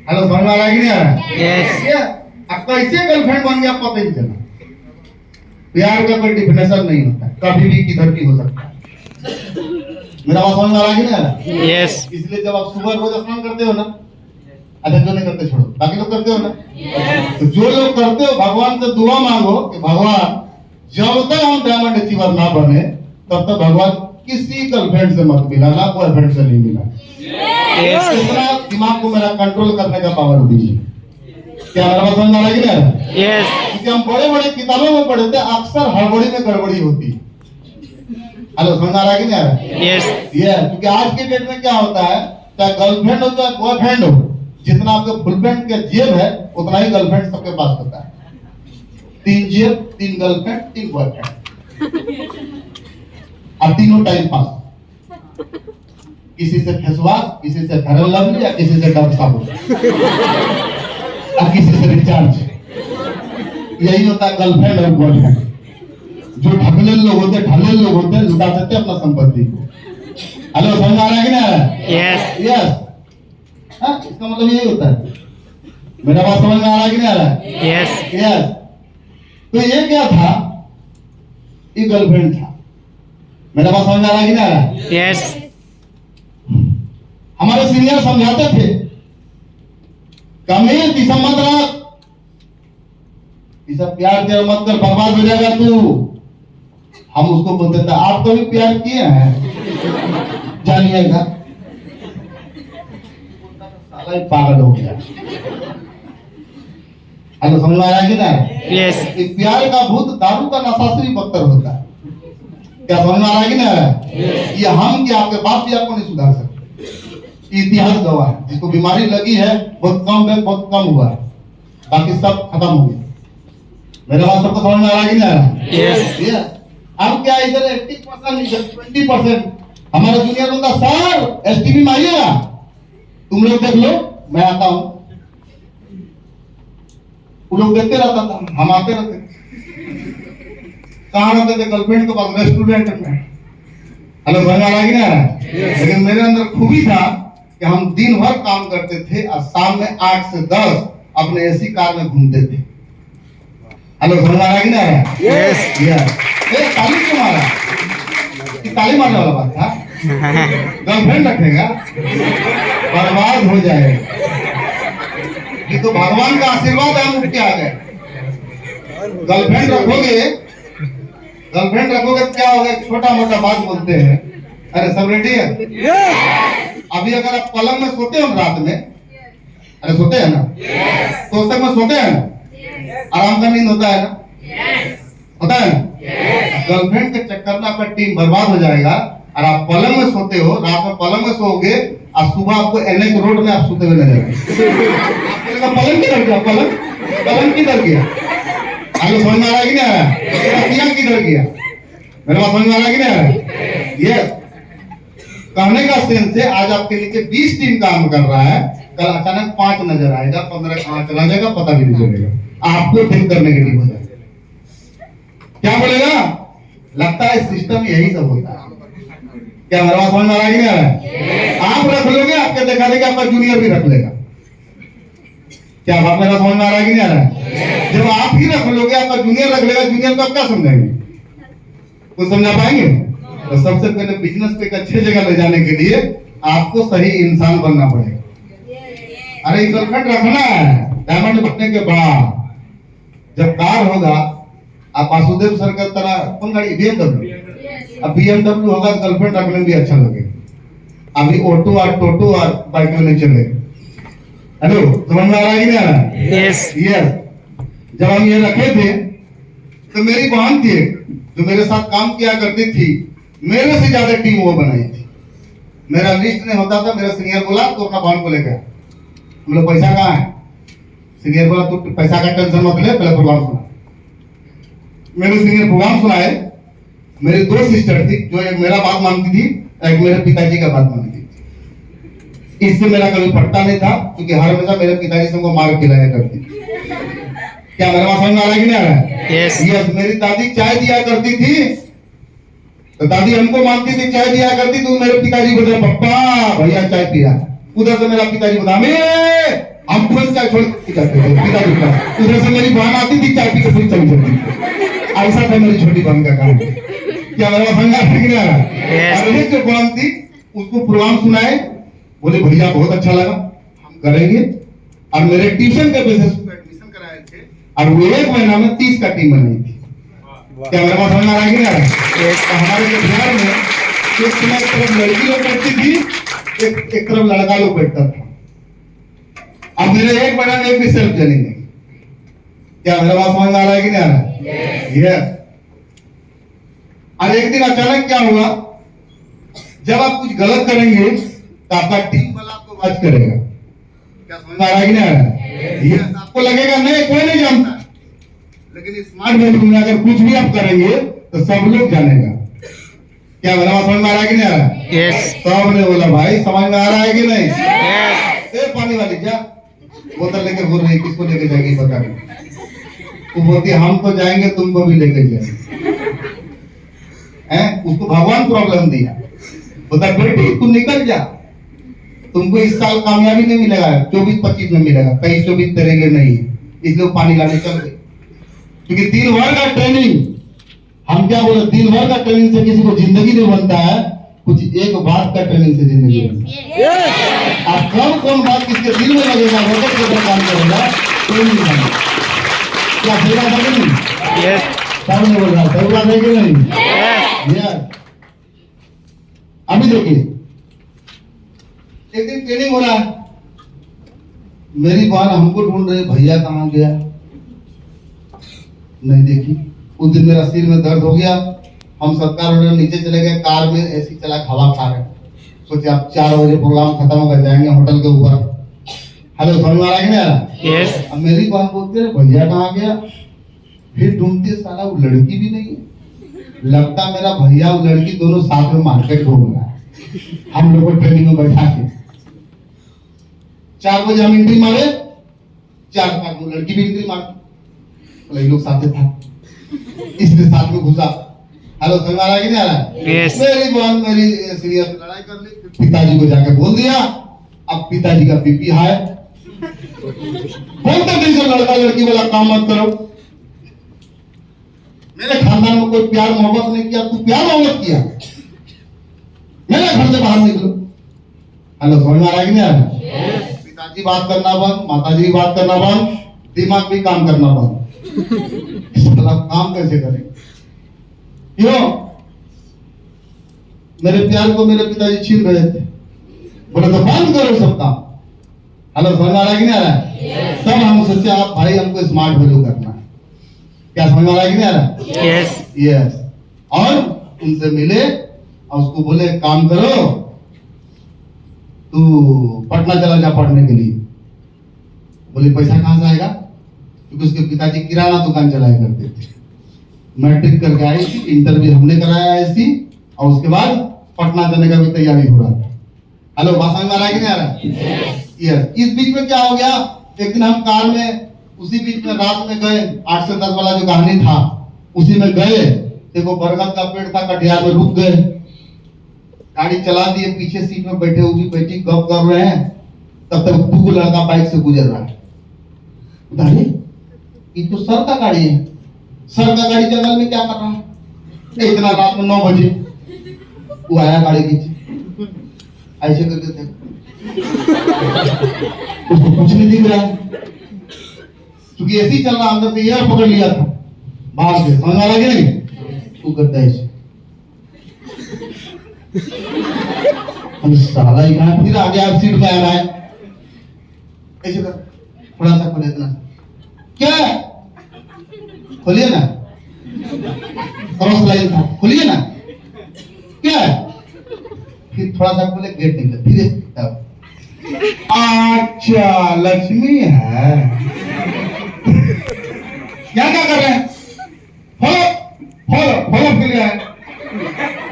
हेलो, समझ आ रहा है कि नहीं आ रहा है? Yes. अब कैसे गर्लफ्रेंड बन गया पता ही नहीं चला। प्यार का कोई डिफिनेशन नहीं होता, कभी भी किधर भी हो सकता है। मेरा बात समझ आ रहा है कि नहीं आ रहा? Yes. इसलिए जब आप सुबह रोज स्नान करते हो ना, अच्छा जो नहीं करते छोड़ो, बाकी लोग करते हो ना? तो जो लोग करते हो भगवान से दुआ मांगो कि भगवान जब तक हम डायमंड अचीवर ना बने तब तक भगवान किसी गर्लफ्रेंड से मत मिलाना, बॉयफ्रेंड से नहीं मिलाना। इतना दिमाग को मेरा कंट्रोल करने का पावर दीजिए। क्या मेरा बात समझ में आ रहा है कि नहीं? यस क्योंकि हम बड़े बड़े किताबों में पढ़े थे, अक्सर हड़बड़ी में गड़बड़ी होती है। हेलो, समझ आ रहा है कि नहीं आ रहा है? यस ये क्योंकि आज के डेट में क्या होता है, चाहे गर्लफ्रेंड हो चाहे बॉयफ्रेंड हो, जितना आपके फुल पैंट का जेब है उतना ही गर्लफ्रेंड सबके पास होता है। 3 जेब, 3 गर्लफ्रेंड, 3 बॉयफ्रेंड, और तीनों टाइम पास। किसी से फेसवॉश, किसी से फेयर लवली, या किसी से डव साबुन, और किसी से रिचार्ज। यही होता है गर्लफ्रेंड और बॉयफ्रेंड। जो ढकलेल लोग होते हैं, लुटा सकते हैं अपना संपत्ति को। हेलो, समझ आ रहा है कि नहीं आ रहा है? यस यस, इसका मतलब यही होता है। मेरा बात समझ में आ रहा है कि नहीं आ रहा है? Yes yes. तो ये क्या था? ये गर्लफ्रेंड था। मेरा बात समझ में आ रहा है कि नहीं आ रहा है? यस हमारे सीनियर समझाते थे, कमी दिशा मत रख, इसे प्यार कर मत कर, बर्बाद हो जाएगा तू। हम उसको बोलते थे, आप कभी प्यार किए हैं? जानिएगा। साला पागल हो गया। हेलो, समझ में आ रहा है कि नहीं? यस प्यार का भूत दारू का नशा से भी बदतर होता है। क्या समझ में आ रहा है कि नहीं आ रहा है? ये हम क्या आपके बाप भी आपको नहीं सुधार सकते। इतिहास गवाह है, जिसको बीमारी लगी है बहुत कम हुआ है, बाकी सब खत्म हो गया। मेरा बात सबको समझ में आ रहा है कि नहीं आ रहा है? यस अब क्या इधर 80% इधर 20%। हमारा जूनियर बोलता, सर एसटीवी में आइएगा, तुम लोग देख लो, मैं आता हूं। वो लोग देखते रहता था, हम आते रहते। कहाँ रहते थे? गर्लफ्रेंड के पास, रेस्टोरेंट में। हेलो, समझ आ रहा है कि नहीं आ रहा है? लेकिन मेरे अंदर खूबी था कि हम दिन भर काम करते थे और शाम में 8 से 10 अपने एसी कार में घूमते थे। हेलो, समझ आ रहा है कि नहीं आ रहा है? Yes yes. ताली क्यों मारा? ताली मारने वाला बात था? गर्लफ्रेंड रखेगा, बर्बाद हो जाएगा। ये तो भगवान का आशीर्वाद है, हम उठ के आ गए। गर्लफ्रेंड रखोगे क्या होगा? छोटा मोटा बात बोलते हैं, अरे सब रेडी है? अभी अगर आप पलंग में सोते हो रात में, अरे सोते हैं ना, तो तक में सोते हैं ना, आराम का नींद होता है ना, होता है ना? गर्लफ्रेंड के चक्कर में आपका टीम बर्बाद हो जाएगा। और आप पलंग में सोते हो, रात में पलंग में सोओगे और सुबह आपको एनएच रोड में आप सोते हुए नजर आएंगे। पलंग किधर गया? पलंग किधर गया? आगे समझ में आ रहा है कि नहीं आ रहा है? किधर गया? मेरे बात समझ में आ रहा है कि नहीं आ रहा है? यस। कहने का सेंस है, आज आपके नीचे 20 टीम काम कर रहा है, कल अचानक 5 नजर आएगा, 15 कहां चला जाएगा पता भी नहीं चलेगा। आपको थिंक करने के लिए हो जाएगा। क्या बोलेगा? लगता है सिस्टम यही सब होता है। क्या मेरा बात समझ में आ रहा है कि नहीं आ रहा है? आप रख लोगे, आपके देखा देगा आपका जूनियर भी रख लेगा। क्या बात मेरा समझ में आ रहा है कि नहीं आ रहा है? जब आप ही रख लोगे, आपका जूनियर रख लेगा, जूनियर को आप क्या समझाएंगे? कुछ समझा पाएंगे? तो सबसे पहले बिजनेस पे एक अच्छे जगह ले जाने के लिए आपको सही इंसान बनना पड़ेगा। अरे गर्लफ्रेंड रखना है, डायमंड बनने के बाद जब कार होगा, आप वासुदेव सर का तरह कौन गाड़ी? BMW। अब BMW होगा, गर्लफ्रेंड रखने में भी अच्छा लगेगा। अभी ऑटो और टोटो और बाइक में नहीं चलेगा। हेलो, समझ में आ रहा है कि नहीं आ रहा है? Yes yes. जब हम ये रखे थे तो मेरी बहन थी जो मेरे साथ काम किया करती थी, मेरे से ज्यादा टीम वो बनाई थी। मेरा लिस्ट नहीं होता था, मेरा सीनियर बोला तो अपना बहन को ले गया, हम लोग पैसा कहाँ है? सीनियर बोला तू पैसा का टेंशन मत ले, पहले प्रोग्राम सुना। मेरे सीनियर प्रोग्राम सुनाए। मेरी 2 सिस्टर थी, जो एक मेरा बात मानती थी, एक मेरे पिताजी का बात मानती थी। इससे मेरा कभी पटता नहीं था, क्योंकि हर हमेशा मेरे पिताजी से उनको मार खिलाया करती थी। क्या मेरा बात समझ में आ रहा है कि नहीं आ रहा है? Yes yes. मेरी दादी चाय दिया करती थी, तो दादी हमको मानती थी, चाय दिया करती, तो मेरे पिताजी बोलते पप्पा भैया चाय पिया। उधर से मेरा पिताजी बोला हम तुरंत चाय छोड़ जाते थे पिताजी का। उधर से मेरी बहन आती थी, चाय पी के फिर चली जाती। ऐसा था मेरी छोटी बहन का काम। क्या मेरा बात समझ में आ रहा है कि नहीं आ रहा है? और एक जो बहन थी, उसको प्रोग्राम सुनाए, बोले भैया बहुत अच्छा लगा, हम करेंगे, और मेरे ट्यूशन के बेसिस पे एडमिशन कराए थे और वो 1 महीना में 30 का टीम बनाई थी। क्या मेरा बात समझ में आ रहा है कि नहीं आ रहा है? तो हमारे जो बिहार में एक तरफ लड़की लोग बैठती थी, एक तरफ लड़का लोग बैठता था। अब मेरे 1 महीना में एक भी सेल्फ जनी नहीं। क्या मेरा बात समझ में आ रहा है कि नहीं आ रहा है? यस। और एक दिन अचानक क्या हुआ, जब आप कुछ गलत करेंगे तो आपका टीम वाला आपको वाच करेगा। क्या समझ में आ रहा है कि नहीं आ रहा है? यस। आपको लगेगा नहीं कोई नहीं जानता, लेकिन स्मार्ट वैल्यू में अगर कुछ भी आप करेंगे तो सब लोग जानेगा। क्या मेरा बात समझ में आ रहा है कि नहीं आ रहा है? यस। सबने बोला भाई समझ में आ रहा है कि नहीं? यस। पानी वाली जा बोतल लेकर बोल रही किसको लेके जाएगी पता नहीं। वो बोलती हम तो जाएंगे तुमको भी लेके जाएंगे। उसको भगवान प्रॉब्लम दिया, बोलता बेटी तू निकल जा, तुमको इस साल कामयाबी नहीं मिलेगा, 24-25 में मिलेगा, 23-24 तेरे लिए नहीं है, इसलिए पानी लाने चल गए। क्योंकि 3 भर का ट्रेनिंग, हम क्या बोले 3 भर का ट्रेनिंग से किसी को जिंदगी नहीं बनता है, कुछ एक बात का ट्रेनिंग से जिंदगी बनता है। अब कौन बात किसके दिल में लगेगा, रोकट के ऊपर काम करेगा, कोई नहीं जानेगा। क्या सही बात है कि नहीं? यस। सब ने बोल रहा सही बात है कि नहीं? यस। अभी देखिए एक दिन ट्रेनिंग हो रहा है, मेरी बहन हमको ढूंढ रही, भैया कहाँ गया, नहीं देखी। उस दिन मेरा सिर में दर्द हो गया, हम सत्कार होने नीचे चले गए, कार में ऐसी चला हवा खा रहे, सोचे आप 4 बजे प्रोग्राम खत्म होकर जाएंगे होटल के ऊपर। हेलो समझ में आ रहा है कि नहीं आ रहा? यस। अब मेरी बहन बोलते हैं भैया कहाँ गया, फिर ढूंढते साला वो लड़की भी नहीं है, लगता मेरा भैया और लड़की दोनों साथ में मार्केट घूम रहा है, हम लोग को ट्रेनिंग में बैठा के। 4 बजे हम एंट्री मारे, 4-5 वो लड़की भी एंट्री मारती, ये लोग साथ था, इसलिए साथ में घुसा। हेलो समझ आ रहा है कि नहीं आ रहा है? यस। मेरी बहन मेरी सीनियर से लड़ाई कर ली, पिताजी को जाके बोल दिया। अब पिताजी का बीपी हाई, बोलते दिन से लड़का लड़की वाला काम मत करो। मेरे खानदान में कोई प्यार मोहब्बत नहीं किया, तू प्यार मोहब्बत किया, मेरे घर से बाहर निकलो। हेलो समझ में आ रहा है कि नहीं आ रहा? पिताजी बात करना बंद, माताजी बात करना बंद, दिमाग भी काम करना बंद। काम कैसे करें? क्यों? मेरे प्यार को मेरे पिताजी छीन रहे थे, बोले तो बंद करो सब काम। हेलो समझ में आ रहा है कि नहीं आ रहा है? तब हम सोचे आप भाई हमको स्मार्ट वैल्यू करना है। क्या समझ में आ रहा है कि नहीं आ रहा? यस। यस। और उनसे मिले और उसको बोले काम करो, तू पटना चला जा पढ़ने के लिए। बोले पैसा कहाँ से आएगा, क्योंकि उसके पिताजी किराना दुकान चलाया करते थे। मैट्रिक करके आई थी, इंटरव्यू हमने कराया ऐसी, और उसके बाद पटना जाने का भी तैयारी हो रहा था। हेलो बात समझ में आ रहा है कि नहीं आ रहा? यस। इस बीच में क्या हो गया, एक दिन हम कार में उसी बीच में रात में गए, 8 से 10 वाला जो कहानी था उसी में गए, देखो बरगद का पेड़ था, कटिहार में रुक गए, गाड़ी चला दिए, पीछे सीट में बैठे, वो भी बैठी गप कर रहे हैं, तब तक 2 लड़का बाइक से गुजर रहा है। अरे ये तो सर का गाड़ी है, सर का गाड़ी जंगल में क्या कर रहा है इतना रात में 9 बजे? वो आया गाड़ी की ऐसे करके थे, उसको कुछ नहीं दिख रहा है, क्योंकि ऐसे ही चल रहा, अंदर से एयर पकड़ लिया था बाहर से। समझ आ रहा है नहीं? तू करता है ऐसे, हम साला ही कहा, फिर आगे आप सीट पे आ रहा है, ऐसे कर, थोड़ा सा खोले, इतना क्या खोलिए ना, क्रॉस लाइन था, खोलिए ना, क्या है? फिर थोड़ा सा खोले, गेट निकले, फिर अच्छा लक्ष्मी है। क्या क्या कर रहे हैं? फॉलो फॉलो फॉलो के लिए है।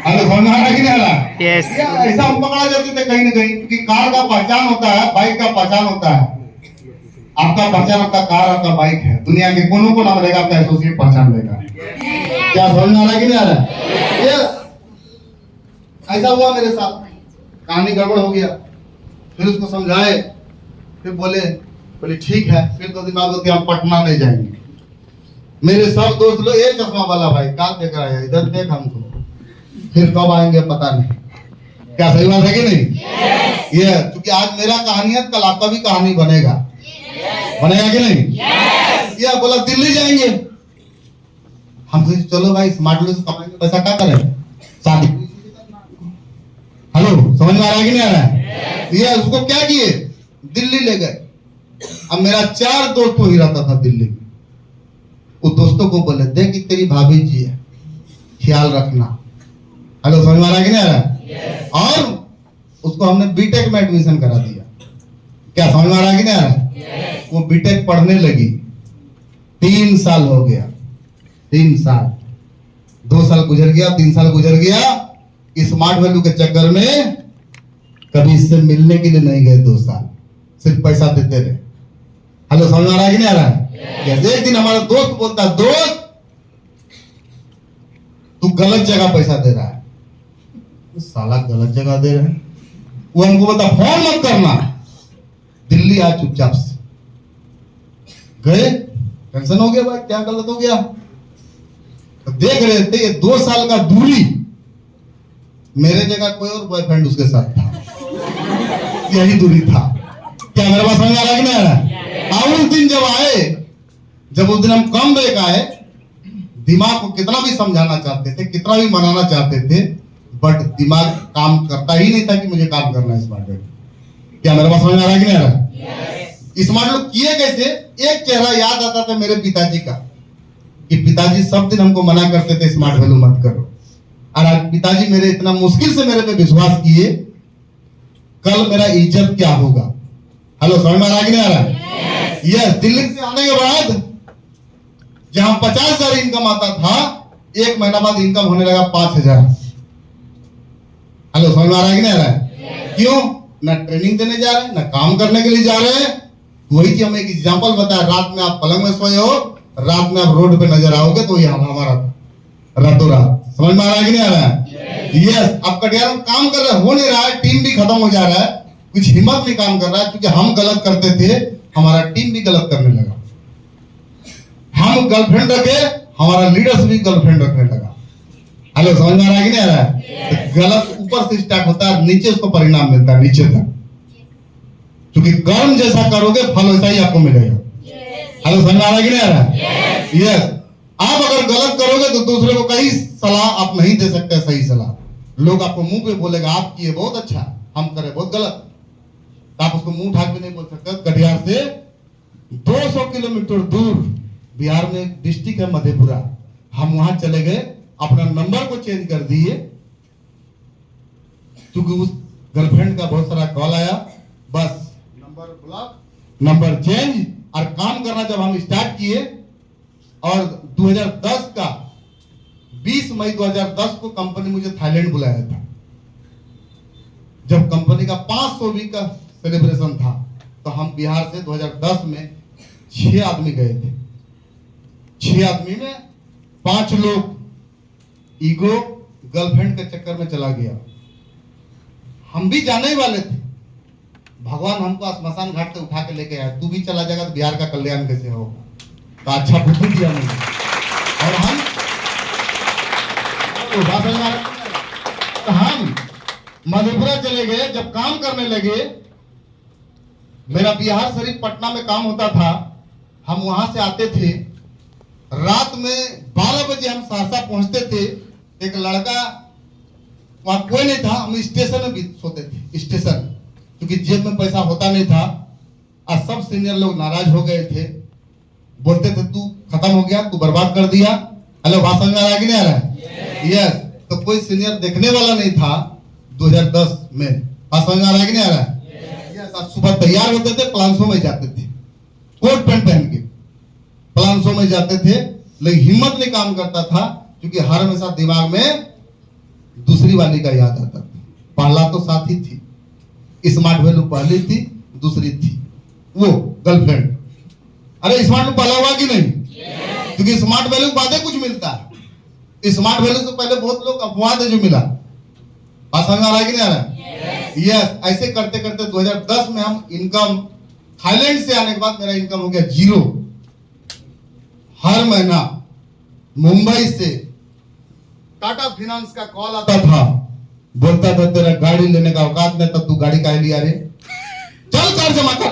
हेलो समझ आ रहा कि नहीं आ रहा? यस। ऐसा हम पकड़ा जाते थे कहीं ना कहीं, क्योंकि कार का पहचान होता है, बाइक का पहचान होता है। आपका पहचान आपका कार, आपका बाइक है, दुनिया के कोनों को नाम रहेगा, आपका एसोसिएट पहचान लेगा। क्या समझ में आ रहा है कि नहीं आ रहा? ये ऐसा हुआ मेरे साथ, कहानी गड़बड़ हो गया, फिर उसको समझाए, फिर बोले ठीक है। फिर 2 दिन बाद बोलते हम पटना नहीं जाएंगे। मेरे सब दोस्त लोग, ये चश्मा वाला भाई कहाँ देख रहा है, इधर देख हमको, फिर कब आएंगे पता नहीं। क्या सही बात है कि नहीं? ये क्योंकि आज मेरा कहानी है, कल आपका भी कहानी बनेगा। बनेगा कि नहीं? या बोला दिल्ली जाएंगे, हम सोचे चलो भाई स्मार्ट लोग कमाएंगे पैसा, क्या करें, शादी। हेलो, समझ में आ रहा है कि नहीं आ रहा है? ये उसको क्या किए, दिल्ली ले गए। अब मेरा 4 दोस्त ही रहता था दिल्ली में, वो दोस्तों को बोले देख कि तेरी भाभी जी है, ख्याल रखना। हेलो, समझ में आ रहा है कि नहीं आ रहा है? और उसको हमने बीटेक में एडमिशन करा दिया। क्या समझ में आ रहा है कि नहीं आ रहा है? वो बीटेक पढ़ने लगी, 3 साल हो गया, 3 साल, 2 साल गुजर गया, 3 साल गुजर गया। स्मार्ट वैल्यू के चक्कर में कभी इससे मिलने के लिए नहीं गए, 2 साल सिर्फ पैसा देते रहे। हेलो, समझ में आ रहा है कि नहीं आ रहा है? एक दिन हमारा दोस्त बोलता, दोस्त तू गलत जगह पैसा दे रहा है। साला गलत जगह दे रहे हैं। वो हमको बता फोन मत करना, दिल्ली आ चुपचाप से। गए, टेंशन हो गया भाई, क्या गलत हो गया। तो देख रहे थे ये 2 साल का दूरी, मेरे जगह कोई और बॉयफ्रेंड उसके साथ था, यही दूरी था। क्या मेरे पास समझ आ रहा है कि नहीं आ रहा? और उस दिन जब आए, जब उस दिन हम कम ब्रेक आए, दिमाग को कितना भी समझाना चाहते थे, कितना भी मनाना चाहते थे, बट दिमाग काम करता ही नहीं था कि मुझे काम करना है स्मार्ट वर्क। क्या मेरे पास समझ आ रहा है कि नहीं आ रहा? स्मार्ट वर्क किए कैसे? एक चेहरा याद आता था मेरे पिताजी का, कि पिताजी सब दिन हमको मना करते थे स्मार्ट वैल्यू मत करो, और आज पिताजी मेरे इतना मुश्किल से मेरे पे विश्वास किए, कल मेरा इज्जत क्या होगा। हेलो, समझ में आ रहा है कि नहीं आ रहा? यस, दिल्ली से आने के बाद जहां 50,000 इनकम आता था, 1 महीना बाद इनकम होने लगा 5,000। हेलो, समझ में आ रहा है कि नहीं आ रहा है? क्यों? ना ट्रेनिंग देने जा रहे हैं, ना काम करने के लिए जा रहे हैं। वही चीज हमें एक एग्जांपल बताया, रात में आप पलंग में सोए हो, रात में आप रोड पे नजर आओगे, तो ये हमारा रातों रात। समझ में आ रहा है कि नहीं आ रहा है? यस, आप कटियार में काम कर रहे हो नहीं रहा है, टीम भी खत्म हो जा रहा है, कुछ हिम्मत नहीं काम कर रहा है, क्योंकि हम गलत करते थे, हमारा टीम भी गलत करने लगा। हम गर्लफ्रेंड रखे, हमारा लीडर्स भी गर्लफ्रेंड रखने लगा। हेलो, समझ में आ रहा है कि नहीं आ रहा है? तो गलत ऊपर से स्टार्ट होता है, नीचे उसको परिणाम मिलता है, नीचे तक। क्योंकि कर्म जैसा करोगे फल वैसा ही आपको मिलेगा। हेलो, समझ में आ रहा है कि नहीं आ रहा है? यस, आप अगर गलत करोगे तो दूसरे को कई सलाह आप नहीं दे सकते, सही सलाह। लोग आपको मुंह पे बोलेगा आप किए बहुत अच्छा, हम करे बहुत गलत, तो आप उसको मुंह उठा के नहीं बोल सकते। कटिहार से 200 किलोमीटर दूर बिहार में एक डिस्ट्रिक्ट है मधेपुरा, हम वहां चले गए, अपना नंबर को चेंज कर दिए, क्योंकि उस गर्लफ्रेंड का बहुत सारा कॉल आया, बस नंबर ब्लॉक, नंबर चेंज। और काम करना जब हम स्टार्ट किए, और 2010 का 20 मई 2010 को कंपनी मुझे थाईलैंड बुलाया था, जब कंपनी का 500वीं का सेलिब्रेशन था, तो हम बिहार से 2010 में 6 आदमी गए थे। 6 आदमी में 5 लोग ईगो गर्लफ्रेंड के चक्कर में चला गया। हम भी जाने ही वाले थे, भगवान हमको स्मशान घाट से उठा के लेके आया, तू भी चला जाएगा तो बिहार का कल्याण कैसे होगा। तो अच्छा बुद्धि दिया मुझे, और हम मधेपुरा चले गए। जब काम करने लगे, मेरा बिहार शरीफ पटना में काम होता था, हम वहां से आते थे, रात में 12 बजे हम सहरसा पहुंचते थे। एक लड़का, वहां कोई नहीं था, हम स्टेशन में भी सोते थे, स्टेशन, क्योंकि जेब में पैसा होता नहीं था, और सब सीनियर लोग नाराज हो गए थे, बोलते थे तू खत्म हो गया, तू बर्बाद कर दिया। हेलो, बात समझ आ रहा है कि नहीं आ रहा है? यस, तो कोई सीनियर देखने वाला नहीं था 2010 में। बात समझ आ रहा है कि नहीं आ रहा है? यस, आप सुबह तैयार होते थे, प्लांसो में जाते थे, कोट पैंट पहन के प्लांसो में जाते थे, लेकिन हिम्मत नहीं काम करता था, क्योंकि हर हमेशा दिमाग में दूसरी वाली का याद आता था। पहला तो साथी थी, स्मार्ट वैल्यू पहली थी, दूसरी थी वो गर्लफ्रेंड। अरे स्मार्ट वैल्यू पहला हुआ कि नहीं? क्योंकि स्मार्ट वैल्यू बातें कुछ मिलता है, स्मार्ट वैल्यू से पहले बहुत लोग अपवाद है जो मिला। बात समझ में आ रहा है कि नहीं आ रहा है? यस, ऐसे करते करते 2010 में हम इनकम, थाईलैंड से आने के बाद मेरा इनकम हो गया 0। हर महीना मुंबई से टाटा फाइनेंस का कॉल आता था, बोलता था तेरा गाड़ी लेने का औकात नहीं, तब तू गाड़ी काहे लिया रे, चल कार जमा कर।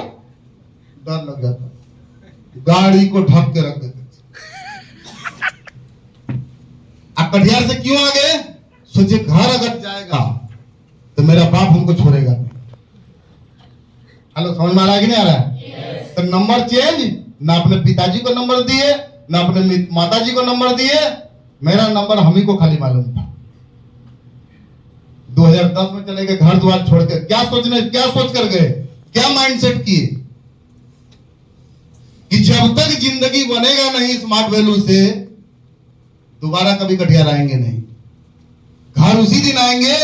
डर लग जाता, गाड़ी को ढक के रख देते थे। अब कटिहार से क्यों आ गए? सोचे घर अगर जाएगा तो मेरा बाप हमको छोड़ेगा। हेलो, समझ में आ रहा है कि नहीं आ रहा है? तो नंबर चेंज, ना अपने पिताजी को नंबर दिए, ना अपने माताजी को नंबर दिए, मेरा नंबर हम ही को खाली मालूम था। 2010 में चले गए घर द्वार छोड़ के। क्या सोच कर गए, क्या माइंडसेट किए कि जब तक जिंदगी बनेगा नहीं स्मार्ट वैल्यू से, दोबारा कभी कटिहार आएंगे नहीं। घर उसी दिन आएंगे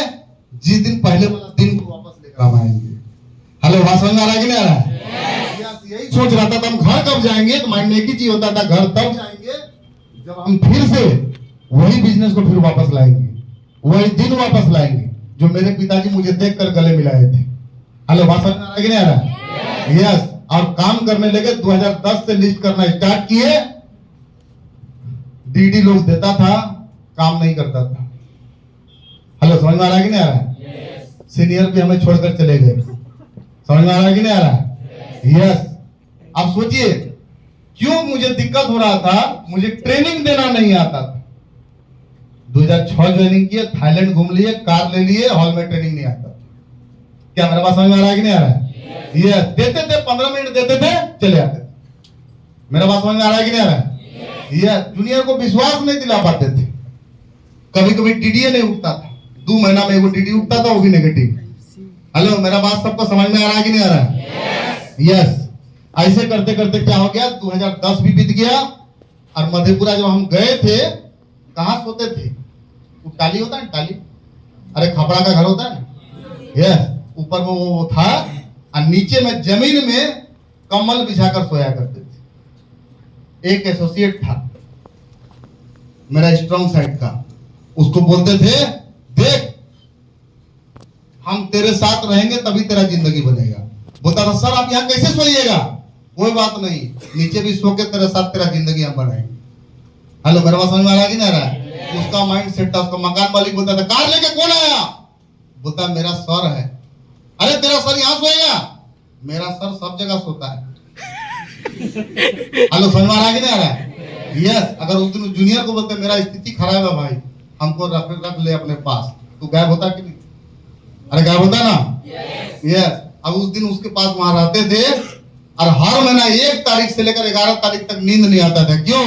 जिस दिन पहले वाला दिन को वापस लेकर हम आएंगे। हेलो, बात समझ में आ रहा है कि नहीं आ रहा है? यही सोच रहा था। हम घर कब जाएंगे? तो माइंड में एक ही चीज होता था, घर तब जाएंगे जब हम फिर से वही बिजनेस को फिर वापस लाएंगे, वही दिन वापस लाएंगे जो मेरे पिताजी मुझे देखकर गले मिलाए थे। हेलो, बात समझ में आ रहा है कि नहीं आ रहा है? यस। और काम करने लगे। 2010 से लिस्ट करना स्टार्ट किए। डीडी लोग देता था, काम नहीं करता था। हेलो, समझ में आ रहा है कि नहीं आ रहा है? सीनियर भी हमें छोड़कर चले गए। समझ में आ रहा है कि नहीं आ रहा है? यस। अब सोचिए क्यों मुझे दिक्कत हो रहा था, मुझे ट्रेनिंग देना नहीं आता था। 2006 ज्वाइनिंग किए, थाईलैंड घूम लिए, कार ले लिए, हॉल में ट्रेनिंग नहीं आता था। क्या मेरे पास समझ में आ रहा है कि नहीं आ रहा है? यस। देते थे, 15 मिनट देते थे, चले आते थे। मेरा बात समझ में आ रहा है कि नहीं आ रहा है? यस। जूनियर को विश्वास नहीं दिला पाते थे। कभी कभी टीडीए नहीं उठता था, 2 महीना में एगो टीडी उठता था, वो भी नेगेटिव। हेलो, मेरा बात सबको समझ में आ रहा है कि नहीं आ रहा है? यस। ऐसे करते करते क्या हो गया, 2010 भी बीत गया। और मधेपुरा जब हम गए थे, कहाँ सोते थे? वो टाली होता है ना, टाली, अरे खपड़ा का घर होता है ना। यस। ऊपर वो था और नीचे में जमीन में कम्बल बिछाकर सोया करते थे। एक एसोसिएट था मेरा स्ट्रॉन्ग साइड का, उसको बोलते थे, देख हम तेरे साथ रहेंगे तभी तेरा जिंदगी बनेगा। बोलता था, सर आप यहाँ कैसे सोइएगा? कोई बात नहीं, नीचे भी सो के तेरे साथ तेरा जिंदगी हम बनाएंगे। हेलो, मेरा बात समझ में आ रहा है कि नहीं आ रहा है? उसका माइंड सेट था। उसका मकान मालिक बोलता था, कार लेके कौन आया? बोलता मेरा सर है। अरे तेरा सर यहाँ सोएगा? मेरा सर सब जगह सोता है। हेलो, समझ में आ रहा है कि नहीं आ रहा है? यस। अगर उस दिन जूनियर को बोलते मेरा स्थिति खराब है भाई, हमको रख ले अपने पास, तो गायब होता कि नहीं? अरे गायब होता ना? यस। अब उस दिन उसके पास वहां रहते थे और हर महीना 1 तारीख से लेकर 11 तारीख तक नींद नहीं आता था। क्यों?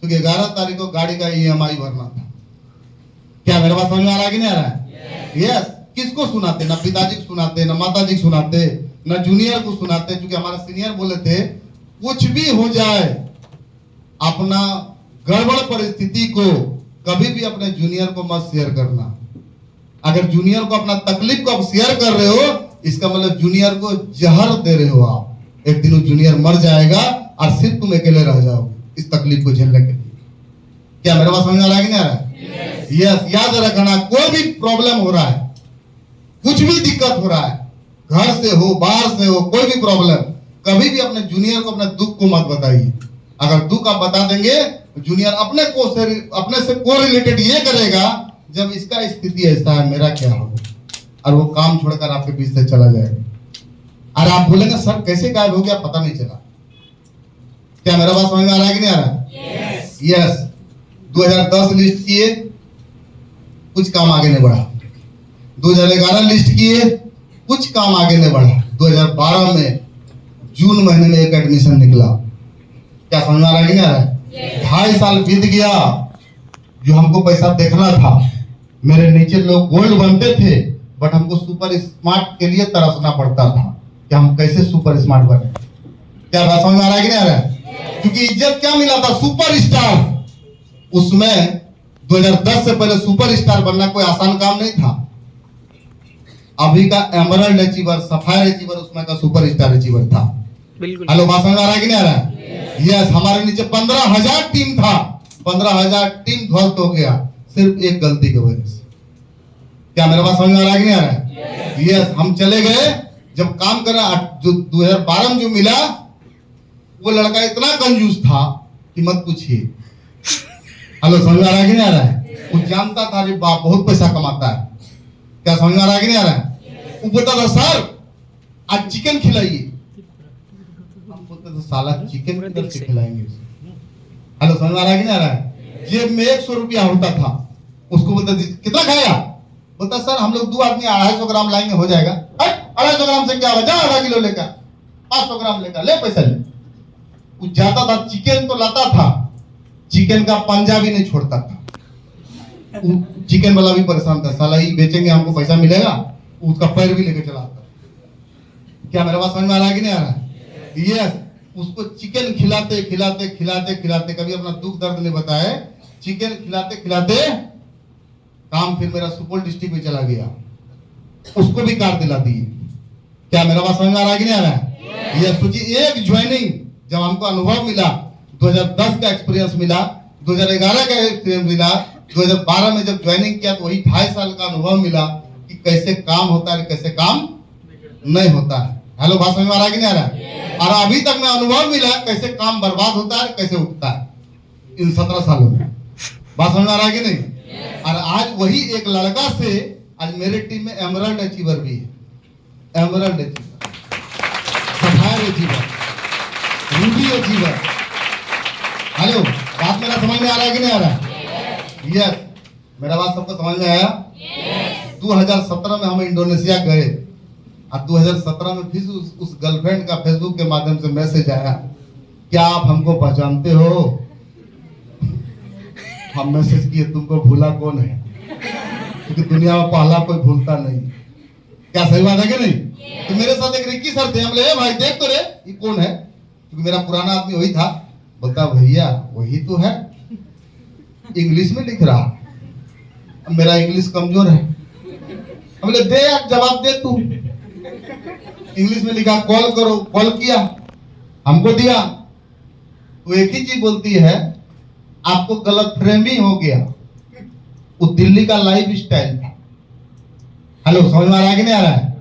क्योंकि 11 तारीख को गाड़ी का EMI भरना था। क्या मेरे पास समझ में आ रहा है कि नहीं आ रहा है? यस। किसको सुनाते? ना पिताजी को सुनाते, ना माताजी को सुनाते, ना जूनियर को सुनाते, क्योंकि हमारा सीनियर बोले थे कुछ भी हो जाए, अपना गड़बड़ परिस्थिति को कभी भी अपने जूनियर को मत शेयर करना। अगर जूनियर को अपना तकलीफ को आप शेयर कर रहे हो, इसका मतलब जूनियर को जहर दे रहे हो आप। एक दिन वो जूनियर मर जाएगा और सिर्फ तुम अकेले रह जाओगे इस तकलीफ को झेलने के लिए। क्या मेरे पास समझ आ रहा है कि नहीं आ रहा है? यस। याद रखना, कोई भी प्रॉब्लम हो रहा है, कुछ भी दिक्कत हो रहा है, घर से हो, बाहर से हो, कोई भी प्रॉब्लम, कभी भी अपने जूनियर को अपने दुख को मत बताइए। अगर दुख आप बता देंगे तो जूनियर अपने से को रिलेटेड ये करेगा, जब इसका स्थिति ऐसा है मेरा क्या होगा, और वो काम छोड़कर आपके बीच से चला जाएगा। और आप बोलेंगे सर कैसे गायब हो गया, पता नहीं चला। क्या मेरा बात समझ में आ रहा है कि नहीं आ रहा है? यस। 2010 लिस्ट किए, कुछ काम आगे नहीं बढ़ा। 2011 लिस्ट किए, कुछ काम आगे नहीं बढ़ा। 2012 में जून महीने में एक एडमिशन निकला। क्या समझ में आ रहा है कि नहीं आ रहा है? 2.5 साल बीत गया। जो हमको पैसा देखना था, मेरे नीचे लोग गोल्ड बनते थे, बट हमको सुपर स्मार्ट के लिए तरसना पड़ता था कि हम कैसे सुपर स्मार्ट बने। क्या बात समझ में आ रहा है कि नहीं आ रहा है? क्योंकि इज्जत क्या मिला था? Super star. उसमें 2010 से पहले सुपर स्टार बनना कोई आसान काम नहीं था। अभी का एमरल्ड अचीवर, सफायर अचीवर, उसमें का सुपर स्टार अचीवर था। बिल्कुल। हेलो, बात समझ में आ रहा है कि नहीं आ रहा है? यस। हमारे नीचे 15,000 टीम था, 15,000 टीम ध्वस्त हो गया सिर्फ एक गलती की वजह से। क्या मेरे पास समझ में आ रहा है कि नहीं आ रहा है? यस। हम चले गए, जब काम कर रहा, जो 2012 में जो मिला, वो लड़का इतना कंजूस था कि मत पूछिए। हेलो, समझ में आ रहा है कि नहीं आ रहा है? वो जानता था अरे बाप बहुत पैसा कमाता है। क्या समझ में आ रहा है कि नहीं आ रहा है? वो बोलता था सर आज चिकन खिलाइए। हम बोलते थे तो साला चिकन किधर से खिलाएंगे उसे? हेलो, समझ में आ रहा है कि नहीं आ रहा है? जेब में 100 रुपया होता था, उसको बोलता कितना खाएगा? बोलता सर हम लोग 2 आदमी 250 ग्राम लाएंगे हो जाएगा। 250 ग्राम से क्या होगा, जा आधा किलो लेकर, 500 ग्राम लेकर, ले पैसा ले। वो जाता था, चिकन तो लाता था, चिकन का पंजा भी नहीं छोड़ता था। चिकन वाला भी परेशान था, साला ये बेचेंगे हमको पैसा मिलेगा, उसका पैर भी लेके चला आता। क्या मेरा बात समझ में आ रहा है कि नहीं आ रहा है? यस, उसको चिकन खिलाते खिलाते खिलाते खिलाते, कभी अपना दुख दर्द नहीं बताए, चिकन खिलाते खिलाते काम फिर मेरा सुपौल डिस्ट्रिक्ट में चला गया, उसको भी कार दिला दिए। क्या मेरा बात समझ में आ रहा है कि नहीं आ रहा है? ये सोचिए, एक ज्वाइनिंग जब हमको अनुभव मिला, 2010 का एक्सपीरियंस मिला, 2011 का एक्सपीरियंस मिला, 2012 में जब ज्वाइनिंग किया तो वही 2.5 साल का अनुभव मिला कि कैसे काम होता है, कैसे काम नहीं होता है। हेलो, बात समझ में आ रहा है कि नहीं आ रहा है? और अभी तक मैं अनुभव मिला कैसे काम बर्बाद होता है, कैसे उठता है इन 17 सालों में। बात समझ में आ रहा है कि नहीं? और आज वही एक लड़का से आज मेरे टीम में एमरल्ड अचीवर भी है, emerald achiever, sapphire achiever, Ruby achiever. Hello, बात मेरा समझ में आ रहा है कि नहीं आ रहा है? यस, मेरा बात सबको समझ में आया? 2017 में हम इंडोनेशिया गए और 2017 में फिर उस गर्लफ्रेंड का फेसबुक के माध्यम से मैसेज आया, क्या आप हमको पहचानते हो? हम मैसेज किए, तुमको भूला कौन है? क्योंकि दुनिया में पहला कोई भूलता नहीं। क्या सही बात है कि नहीं? तो मेरे साथ एक रिक्की सर थे, हम ले भाई देख तो रे ये कौन है, क्योंकि मेरा पुराना आदमी वही था। बोलता भैया वही तो है, इंग्लिश में लिख रहा। अब मेरा इंग्लिश कमजोर है, बोले दे यार जवाब दे तू। इंग्लिश में लिखा कॉल करो, कॉल किया, हमको दिया। वो एक ही चीज बोलती है, आपको गलतफहमी हो गया, वो दिल्ली का लाइफ स्टाइल था। हेलो, समझ में आ रहा है कि नहीं आ रहा है?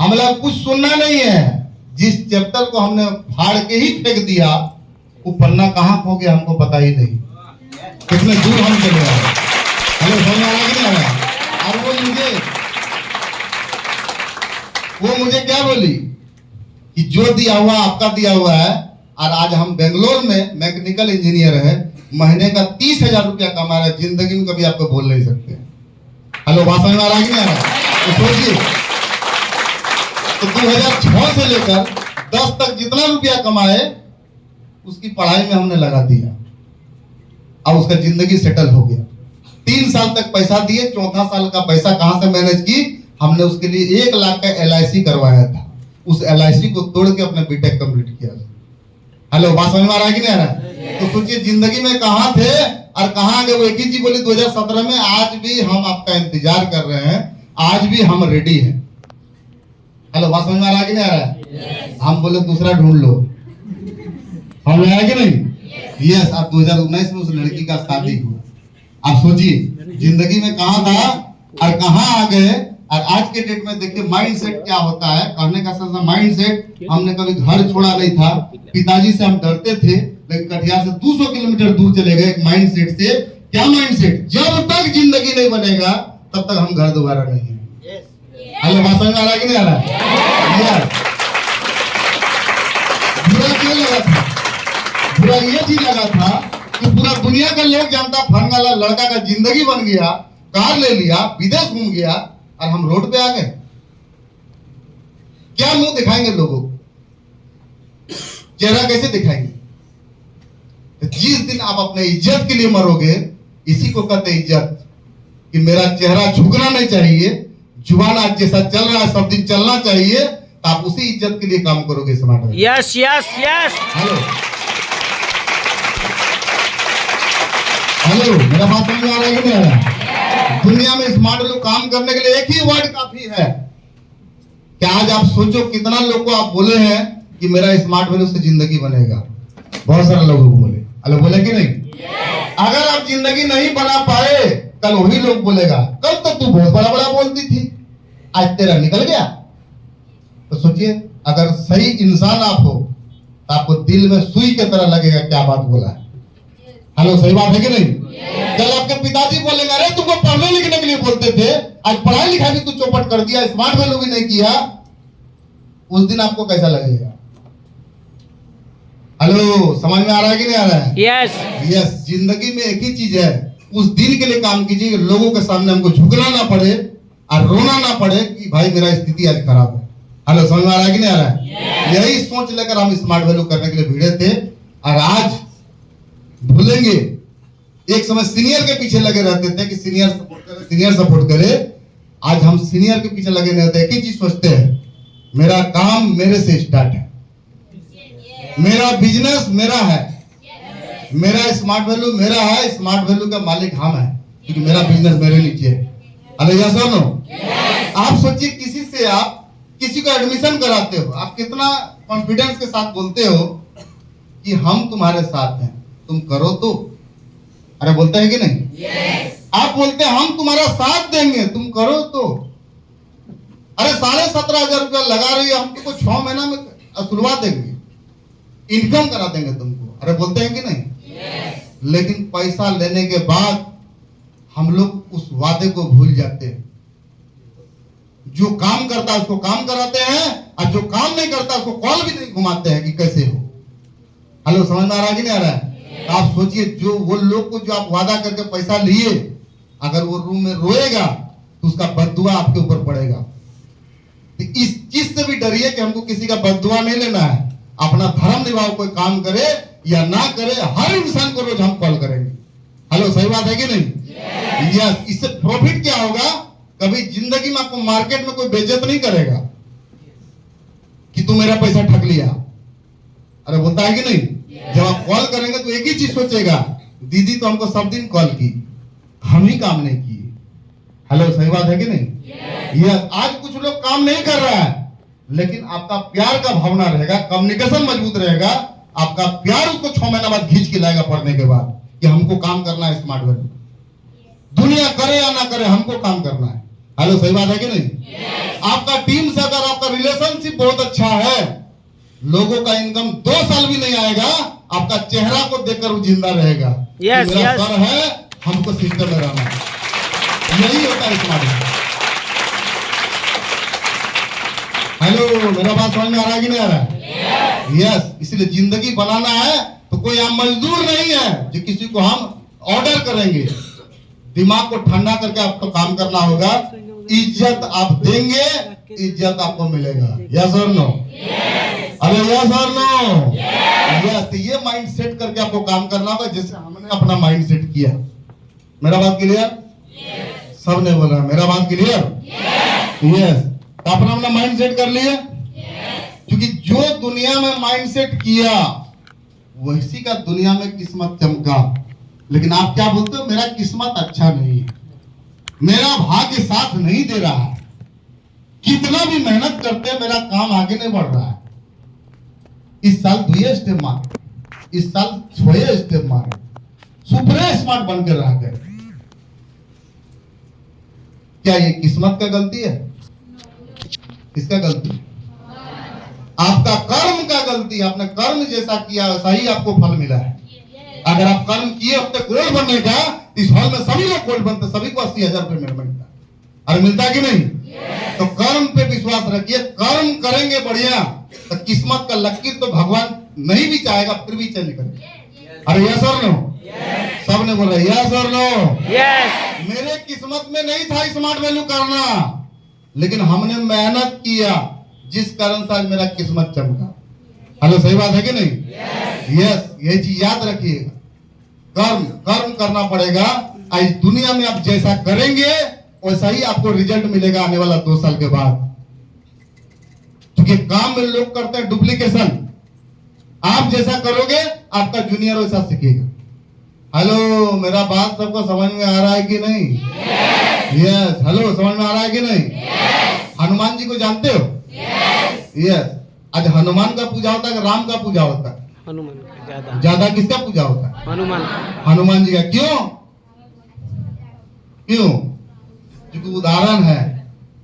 हम लोग कुछ सुनना नहीं है, जिस चैप्टर को हमने फाड़ के ही फेंक दिया, वो पन्ना कहाँ खो गया हमको पता ही नहीं, कितने दूर हम चले गए। हेलो, समझ में आ रहा है कि नहीं आ रहा है? और वो मुझे क्या बोली कि जो दिया हुआ आपका दिया हुआ है, और आज हम बेंगलोर में मैकेनिकल इंजीनियर है, महीने का 30,000 रुपया कमा रहे, जिंदगी में कभी आपको बोल नहीं सकते। हेलो, बात समझ में आ रहा है कि नहीं आ रहा है? तो सोचिए, तो 2006 से लेकर 10 तक जितना रुपया कमाए उसकी पढ़ाई में हमने लगा दिया, अब उसका जिंदगी सेटल हो गया। 3 साल तक पैसा दिए, 4था साल का पैसा कहां से मैनेज की? हमने उसके लिए 1 लाख का LIC करवाया था, उस LIC को तोड़ के अपने बीटेक कंप्लीट किया। हेलो, बात समझ में आ रहा है कि नहीं आ रहा है? तो सोचिए जिंदगी में कहां थे और कहां गए। वो एक ही चीज बोली 2017 में, आज भी हम आपका इंतजार कर रहे हैं, आज भी हम रेडी हैं। हेलो, बात समझ में आ रहा है कि नहीं आ रहा है? हम बोले दूसरा ढूंढ लो, हम आया कि नहीं? यस, अब 2019 में उस लड़की का शादी हुआ। आप सोचिए जिंदगी में कहां था और कहां आ गए। और आज के डेट में देखिए माइंडसेट क्या होता है, कहने का सर माइंडसेट, हमने कभी घर छोड़ा नहीं था, पिताजी से हम डरते थे, लेकिन कटिहार से 200 किलोमीटर दूर चले गए एक माइंडसेट से। क्या माइंडसेट? जब तक जिंदगी नहीं बनेगा तब तक हम घर दोबारा नहीं है। हेलो, बात समझ में आ रहा है कि नहीं आ रहा है? बुरा क्यों लगा था? बुरा ये चीज लगा था कि पूरा दुनिया का लोग जानता, फन वाला लड़का का जिंदगी बन गया, कार ले लिया, विदेश घूम गया, और हम रोड पे आ गए। क्या मुंह दिखाएंगे लोगों को? चेहरा कैसे दिखाएंगे? जिस दिन आप अपने इज्जत के लिए मरोगे, इसी को कहते हैं इज्जत, कि मेरा चेहरा झुकना नहीं चाहिए, जुबान आज जैसा चल रहा है सब दिन चलना चाहिए, तो आप उसी इज्जत के लिए काम करोगे समाज में। Yes yes yes. Hello hello, मेरा बात समझ में आ रहा है कि नहीं आ रहा है? दुनिया में स्मार्ट लोग काम करने के लिए एक ही वर्ड काफी है। क्या आज आप सोचो कितना लोग को आप बोले हैं कि मेरा स्मार्ट वैल्यू से जिंदगी बनेगा? बहुत सारे लोगों को बोले। हेलो, बोले कि नहीं? अगर आप जिंदगी नहीं बना पाए, कल वही लोग बोलेगा कल तो तू बहुत बड़ा बड़ा बोलती थी, आज तेरा निकल गया। तो सोचिए, अगर सही इंसान आप हो तो आपको दिल में सुई की तरह लगेगा क्या बात बोला है। हेलो, सही बात है कि नहीं? कल आपके पिताजी बोलेंगे अरे तुमको पढ़ने लिखने के लिए बोलते थे, आज पढ़ाई लिखाई भी तू चौपट कर दिया, स्मार्ट वैल्यू भी नहीं किया, उस दिन आपको कैसा लगेगा? हेलो, समझ में आ रहा है कि नहीं आ रहा है? यस यस, जिंदगी में एक ही चीज है, उस दिन के लिए काम कीजिए लोगों के सामने हमको झुकना ना पड़े और रोना ना पड़े कि भाई मेरा स्थिति आज खराब है। हेलो, समझ में आ रहा है कि नहीं आ रहा है? यही सोच लेकर हम स्मार्ट वैल्यू करने के लिए भिड़े थे। और आज भूलेंगे, एक समय सीनियर के पीछे लगे रहते थे कि सीनियर सपोर्ट करे। आज हम सीनियर के पीछे लगे नहीं होते, एक ही चीज सोचते हैं, मेरा काम मेरे से स्टार्ट है, मेरा बिजनेस मेरा है, मेरा स्मार्ट वैल्यू मेरा है, स्मार्ट वैल्यू का मालिक हम है, क्योंकि मेरा बिजनेस मेरे नीचे है। अरे यस और नो? आप सोचिए, किसी से आप किसी को एडमिशन कराते हो, आप कितना कॉन्फिडेंस के साथ बोलते हो कि हम तुम्हारे साथ हैं, तुम करो तो। अरे बोलते हैं कि नहीं? आप बोलते हैं हम तुम्हारा साथ देंगे, तुम करो तो। अरे 17,500 रुपया लगा रही है, हम तुमको 6 महीना में सुलवा देंगे, इनकम करा देंगे तुमको। अरे बोलते हैं कि नहीं? लेकिन पैसा लेने के बाद हम लोग उस वादे को भूल जाते हैं। जो काम करता है उसको काम कराते हैं, और जो काम नहीं करता उसको कॉल भी नहीं घुमाते हैं कि कैसे हो। हेलो, समझ में आ रहा है कि नहीं आ रहा है? आप सोचिए, जो वो लोग को जो आप वादा करके पैसा लिए, अगर वो रूम में रोएगा तो उसका बद्दुआ आपके ऊपर पड़ेगा। तो इस चीज से भी डरिए कि हमको किसी का बद्दुआ नहीं लेना है। अपना धर्म निभाओ, कोई काम करे या ना करे, हर इंसान को रोज हम कॉल करेंगे। हेलो, सही बात है कि नहीं? यस। इससे प्रॉफिट क्या होगा? कभी जिंदगी में आपको मार्केट में कोई बेइज्जत नहीं करेगा कि तू मेरा पैसा ठग लिया। अरे बोलता है कि नहीं? जब आप कॉल करेंगे तो एक ही चीज सोचेगा, दीदी तो हमको सब दिन कॉल की, हम ही काम नहीं किए। हेलो, सही बात है कि नहीं? यस। आज कुछ लोग काम नहीं कर रहा है, लेकिन आपका प्यार का भावना रहेगा, कम्युनिकेशन मजबूत रहेगा, आपका प्यार उसको 6 महीना बाद खींच के लाएगा पढ़ने के बाद कि हमको काम करना है स्मार्ट वैल्यू। दुनिया करे या ना करे, हमको काम करना है। हेलो, सही बात है कि नहीं? आपका टीम से अगर आपका रिलेशनशिप बहुत अच्छा है, लोगों का इनकम 2 साल भी नहीं आएगा, आपका चेहरा को देखकर वो जिंदा रहेगा। यस, मेरा यस। सर है, हमको सिस्टम में रहना है। यही होता है स्मार्ट वैल्यू। हेलो, मेरा बात समझ में आ रहा है कि नहीं आ रहा है? यस। इसलिए जिंदगी बनाना है तो कोई हम मजदूर नहीं है जो किसी को हम ऑर्डर करेंगे। दिमाग को ठंडा करके आपको काम करना होगा। इज्जत आप देंगे, इज्जत आपको मिलेगा। यस और नो? अरे यस और नो? यस। तो ये माइंड सेट करके आपको काम करना होगा, जैसे हमने अपना माइंड सेट किया। मेरा बात क्लियर? सबने बोला मेरा बात क्लियर? यस। तो अपना अपना माइंड सेट कर लिया, क्योंकि जो दुनिया में माइंड सेट किया वैसी का दुनिया में किस्मत चमका। लेकिन आप क्या बोलते हो? मेरा किस्मत अच्छा नहीं है, मेरा भाग्य साथ नहीं दे रहा है, कितना भी मेहनत करते हैं मेरा काम आगे नहीं बढ़ रहा है। इस साल 2 स्टेप मारे, इस साल 6 स्टेप मारे, सुपर स्मार्ट बनकर रह गए। क्या ये किस्मत का गलती है? किसका गलती? आपका कर्म का गलती। आपने कर्म जैसा किया वैसा ही आपको फल मिला है। अगर आप कर्म किए अपने गोल्ड बनने का, इस हॉल में सभी लोग गोल्ड बनते, सभी को 80,000 रुपये मिलता। अरे मिलता है कि नहीं? तो कर्म पे विश्वास रखिए, कर्म करेंगे बढ़िया तो किस्मत का लकीर तो भगवान नहीं भी चाहेगा फिर भी चेंज करेगा। अरे यस और नो? सबने बोल रहे यस और नो? यस। मेरे किस्मत में नहीं था स्मार्ट वैल्यू करना, लेकिन हमने मेहनत किया, जिस कारण से आज मेरा किस्मत चमका। हेलो, सही बात है कि नहीं? यस। ये चीज याद रखिएगा, कर्म कर्म करना पड़ेगा। आज दुनिया में आप जैसा करेंगे वैसा ही आपको रिजल्ट मिलेगा आने वाला 2 साल के बाद। क्योंकि काम में लोग करते हैं डुप्लीकेशन, आप जैसा करोगे आपका जूनियर वैसा सीखेगा। हेलो, मेरा बात सबको समझ में आ रहा है कि नहीं? यस। हेलो, समझ में आ रहा है कि नहीं? हनुमान जी को जानते हो? यस। आज हनुमान का पूजा होता है कि राम का पूजा होता है? हनुमान ज्यादा ज्यादा किसका पूजा होता है? हनुमान हनुमान जी का। क्यों? क्यों? क्योंकि उदाहरण है,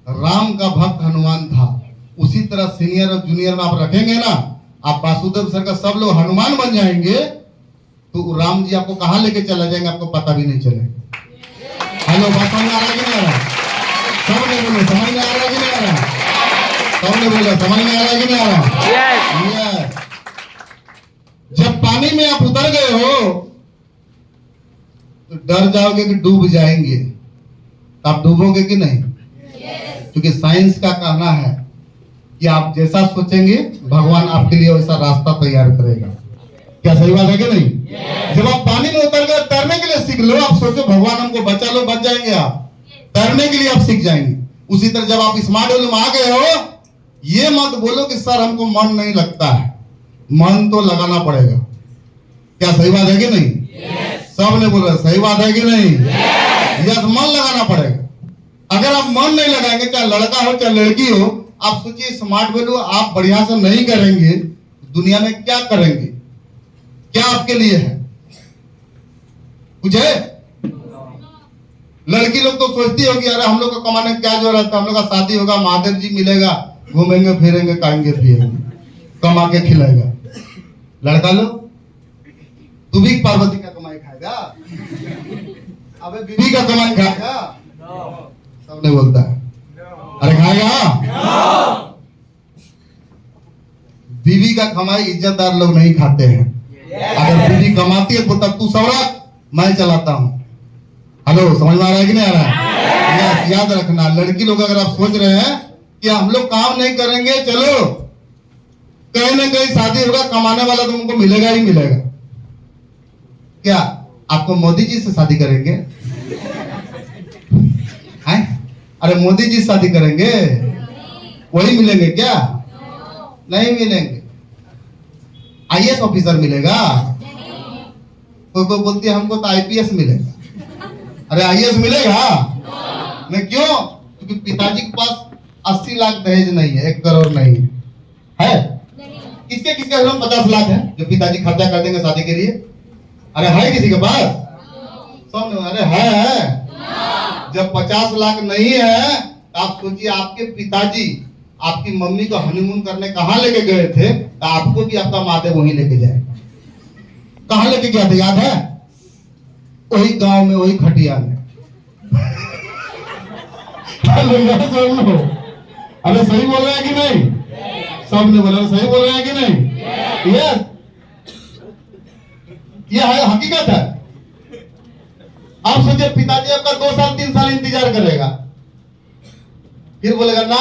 राम का भक्त हनुमान था। उसी तरह सीनियर और जूनियर में आप रखेंगे ना, आप वासुदेव सर का सब लोग हनुमान बन जाएंगे, तो राम जी आपको कहां लेके चला जाएंगे आपको पता भी नहीं चलेगा। हेलो, बात समझ में आ रहा है कि नहीं आ रहा? सबने बोले समझ में आ रहा है कि नहीं आ रहा? सबने बोला समझ में आ रहा है कि नहीं आ रहा? यस। यस। पानी में आप उतर गए हो तो डर जाओगे कि डूब जाएंगे, तो आप डूबोगे कि नहीं? क्योंकि साइंस का कहना है कि आप जैसा सोचेंगे भगवान आपके लिए वैसा रास्ता तैयार करेगा। क्या सही बात है कि नहीं? जब आप पानी में उतर गए, तैरने के लिए सीख लो, आप सोचो भगवान हमको बचा लो, बच जाएंगे आप, तैरने के लिए आप सीख जाएंगे। उसी तरह जब आप स्मार्ट वेल में आ गए हो, ये मत बोलो कि सर हमको मन नहीं लगता है, मन तो लगाना पड़ेगा। क्या सही बात है कि नहीं? सब ने बोल रहे सही बात है कि नहीं? यस, मन लगाना पड़ेगा। अगर आप मन नहीं लगाएंगे, चाहे लड़का हो चाहे लड़की हो, आप सोचिए स्मार्ट वैल्यू आप बढ़िया से नहीं करेंगे, दुनिया में क्या करेंगे? क्या आपके लिए है? कुछ है? लड़की लोग तो सोचती होगी अरे हम लोग को कमाने की क्या जरूरत है, हम लोग का शादी होगा, महादेव जी मिलेगा, घूमेंगे फिरेंगे, खाएंगे पिएंगे, कमा के खिलाएगा। लड़का लोग, तू भी पार्वती का कमाई खाएगा? अबे बीवी का कमाई खाएगा? सबने बोलता है अरे खाएगा। बीवी का कमाई इज्जतदार लोग नहीं खाते हैं। अगर बीवी कमाती है तो तब तू सवरा, मैं चलाता हूं। हेलो, समझ में आ रहा है कि नहीं आ रहा है? याद रखना, लड़की लोग अगर आप सोच रहे हैं कि हम लोग काम नहीं करेंगे, चलो कहीं ना कहीं शादी होगा, कमाने वाला तुमको मिलेगा ही मिलेगा। क्या आपको मोदी जी से शादी करेंगे? हैं? अरे मोदी जी शादी करेंगे, वही मिलेंगे क्या? नहीं मिलेंगे। आईएएस ऑफिसर मिलेगा? कोई कोई बोलती है हमको तो आईपीएस मिलेगा। अरे आईएएस मिलेगा? नहीं, क्यों? क्योंकि पिताजी के पास 80 लाख दहेज नहीं है, 1 करोड़ नहीं है। किसके किसके घर में 50 लाख है जो पिताजी खर्चा कर देंगे शादी के लिए? अरे है किसी के पास? सब ने अरे है। जब 50 लाख नहीं है तो आप सोचिए आपके पिताजी आपकी मम्मी को हनीमून करने कहां लेके गए थे, तो आपको भी आपका महादेव वहीं लेके जाए। कहां लेके गया था याद है? वही गांव में, वही खटिया में। अरे सही बोल रहे हैं कि नहीं? सब ने बोला सही बोल रहे हैं कि नहीं? यस, यह है हकीकत है। आप सोचिए पिताजी आपका 2 साल 3 साल इंतजार करेगा, फिर बोलेगा ना